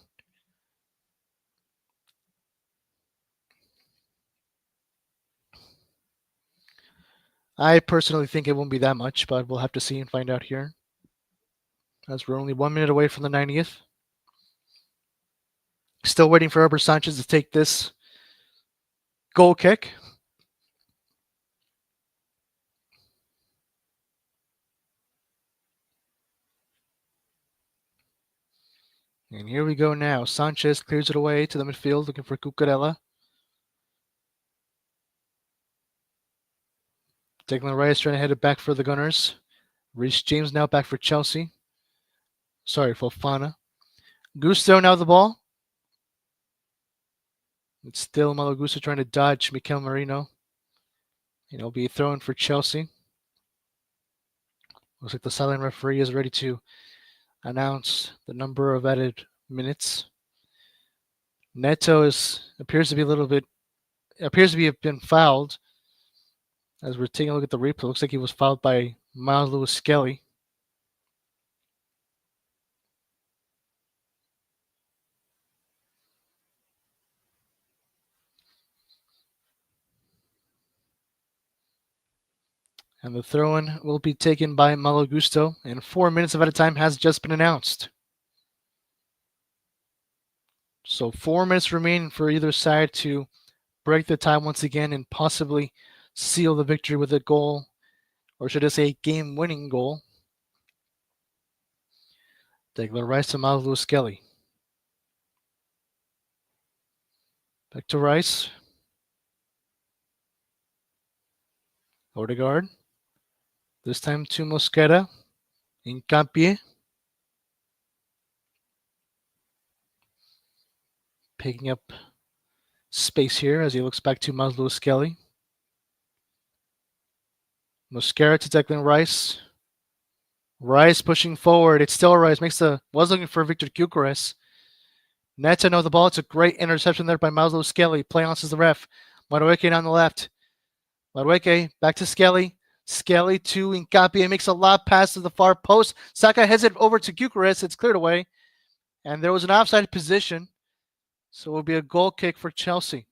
I personally think it won't be that much, but we'll have to see and find out here. As we're only 1 minute away from the 90th. Still waiting for Herbert Sanchez to take this goal kick. And here we go now. Sanchez clears it away to the midfield, looking for Cucurella. Declan Rice trying to head it back for the Gunners. Reece James now back for Chelsea. Sorry, Fofana. Gusto now the ball. It's still Malo Gusto trying to dodge Mikel Merino. And it'll be thrown for Chelsea. Looks like the silent referee is ready to announce the number of added minutes. Neto appears to have been fouled. As we're taking a look at the replay, looks like he was fouled by Miles Lewis Skelly. And the throw-in will be taken by Malo Gusto, and 4 minutes of added time has just been announced. So 4 minutes remaining for either side to break the tie once again and possibly seal the victory with a goal, or should I say game-winning goal. Declan Rice to Miles Lewis Skelly. Back to Rice. Odegaard. This time to Mosquera. Hincapié. Picking up space here as he looks back to Miles Lewis Skelly. Mosquera to Declan Rice. Rice pushing forward. It's still Rice. Was looking for Victor Gyökeres. Neto knows the ball. It's a great interception there by Miles Lewis Skelly. Play on to the ref. Madueke on the left. Madueke back to Skelly. Skelly to Hincapié. Makes a lob pass to the far post. Saka heads it over to Gyökeres. It's cleared away. And there was an offside position. So it will be a goal kick for Chelsea.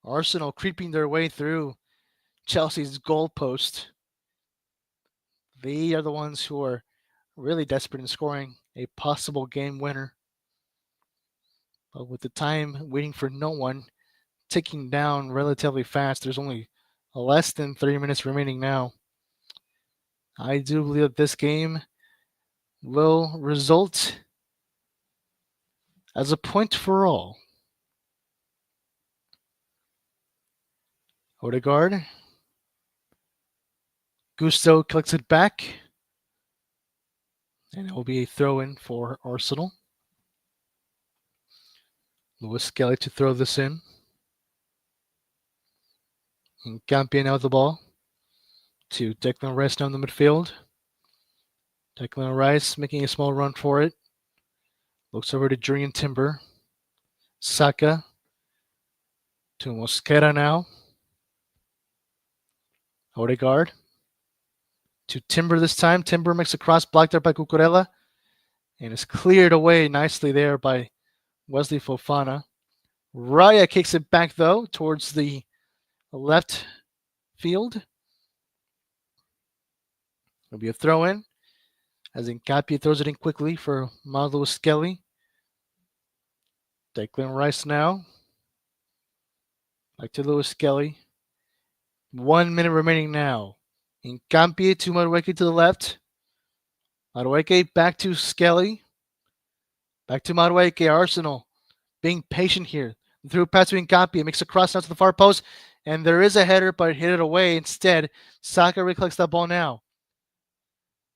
Arsenal creeping their way through Chelsea's goal post. They are the ones who are really desperate in scoring a possible game winner. But with the time waiting for no one, ticking down relatively fast, there's only less than 3 minutes remaining now. I do believe that this game will result as a point for all. Odegaard. Gusto collects it back. And it will be a throw-in for Arsenal. Lewis Skelly to throw this in. Hincapié now with the ball to Declan Rice down the midfield. Declan Rice making a small run for it. Looks over to Jurriën Timber. Saka to Mosquera now. Odegaard to Timber this time. Timber makes a cross blocked there by Cucurella. And is cleared away nicely there by Wesley Fofana. Raya kicks it back, though, towards the left field. It'll be a throw-in as Hincapié throws it in quickly for Miles Lewis Skelly. Declan Rice now. Back to Lewis Skelly. 1 minute remaining now. Hincapié to Madueke to the left. Madueke back to Skelly. Back to Madueke. Arsenal being patient here. Through pass to Hincapié. Makes a cross out to the far post. And there is a header, but hit it away. Instead, Saka recollects that ball now.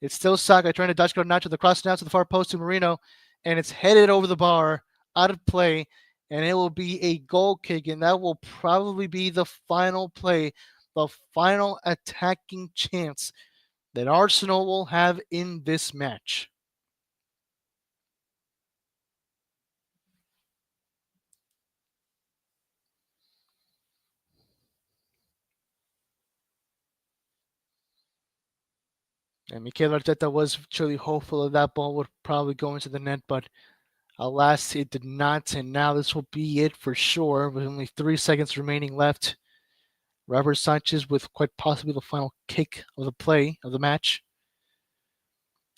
It's still Saka trying to dodge Garnacho. The cross now to the far post to Merino. And it's headed over the bar, out of play. And it will be a goal kick. And that will probably be the final play, the final attacking chance that Arsenal will have in this match. And Mikel Arteta was truly hopeful that that ball would probably go into the net, but alas, it did not. And now this will be it for sure, with only 3 seconds remaining left. Robert Sanchez with quite possibly the final kick of the play of the match.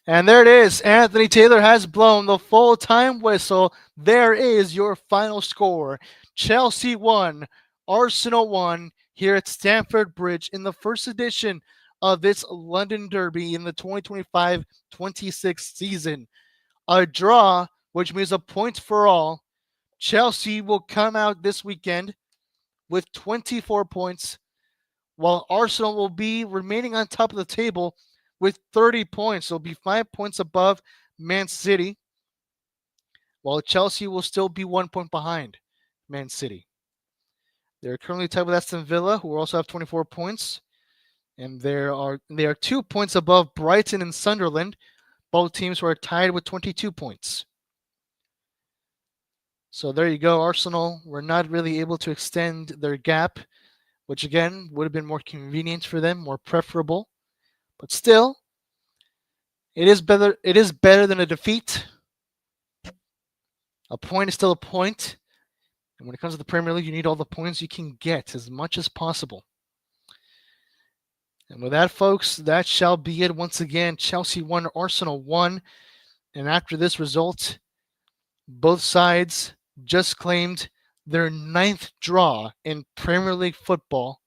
And there it is. Anthony Taylor has blown the full-time whistle. There is your final score. Chelsea 1, Arsenal 1 here at Stamford Bridge in the first edition of this London Derby in the 2025-26 season. A draw, which means a point for all. Chelsea will come out this weekend with 24 points, while Arsenal will be remaining on top of the table with 30 points. They'll be 5 points above Man City, while Chelsea will still be 1 point behind Man City. They're currently tied with Aston Villa, who also have 24 points, and they are 2 points above Brighton and Sunderland, both teams who are tied with 22 points. So there you go. Arsenal were not really able to extend their gap, which again would have been more convenient for them, more preferable. But still, it is better. It is better than a defeat. A point is still a point. And when it comes to the Premier League, you need all the points you can get, as much as possible. And with that, folks, that shall be it. Once again, Chelsea 1, Arsenal 1. And after this result, both sides just claimed their 9th draw in Premier League football.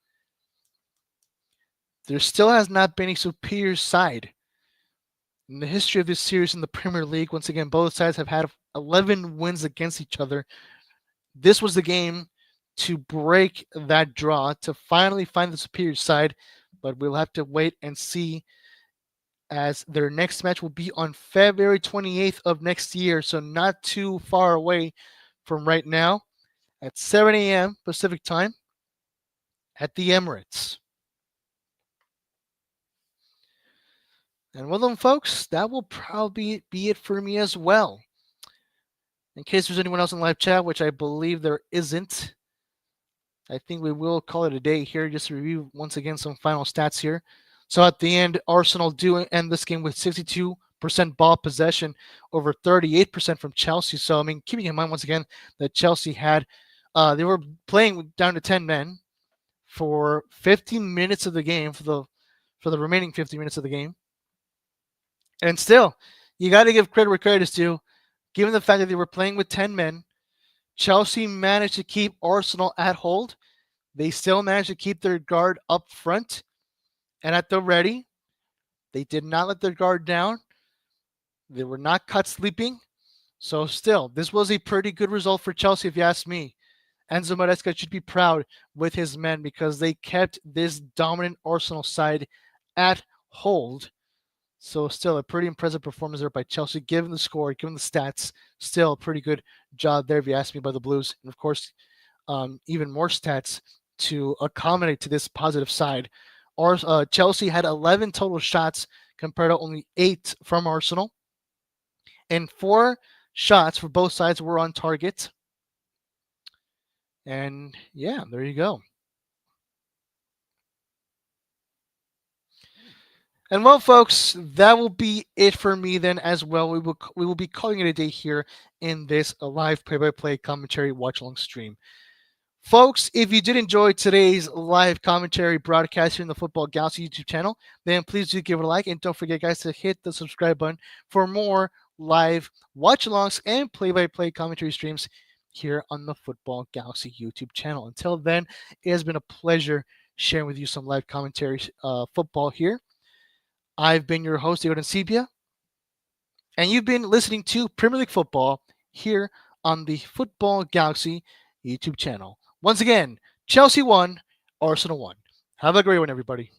There still has not been a superior side in the history of this series in the Premier League. Once again, both sides have had 11 wins against each other. This was the game to break that draw, to finally find the superior side, but we'll have to wait and see, as their next match will be on February 28th of next year, so not too far away from right now, at 7 a.m. Pacific time at the Emirates. And well then, folks, that will probably be it for me as well. In case there's anyone else in live chat, which I believe there isn't, I think we will call it a day here, just to review once again some final stats here. So at the end, Arsenal do end this game with 62% ball possession over 38% from Chelsea. So, I mean, keeping in mind once again that Chelsea had, they were playing down to 10 men for 15 minutes of the game, for the remaining 50 minutes of the game. And still, you got to give credit where credit is due. Given the fact that they were playing with 10 men, Chelsea managed to keep Arsenal at hold. They still managed to keep their guard up front and at the ready. They did not let their guard down. They were not caught sleeping. So still, this was a pretty good result for Chelsea, if you ask me. Enzo Maresca should be proud with his men, because they kept this dominant Arsenal side at hold. So still a pretty impressive performance there by Chelsea, given the score, given the stats. Still a pretty good job there, if you ask me, by the Blues. And of course, even more stats to accommodate to this positive side. Chelsea had 11 total shots compared to only 8 from Arsenal. And 4 shots for both sides were on target. And yeah, there you go. And well, folks, that will be it for me then as well. We will be calling it a day here in this live play-by-play commentary watch-along stream. Folks, if you did enjoy today's live commentary broadcast here in the Football Galaxy YouTube channel, then please do give it a like. And don't forget, guys, to hit the subscribe button for more live watch-alongs and play-by-play commentary streams here on the Football Galaxy YouTube channel. Until then, it has been a pleasure sharing with you some live commentary football here. I've been your host, Arancibia, and you've been listening to Premier League football here on the Football Galaxy YouTube channel. Once again, Chelsea 1, Arsenal 1. Have a great one, everybody.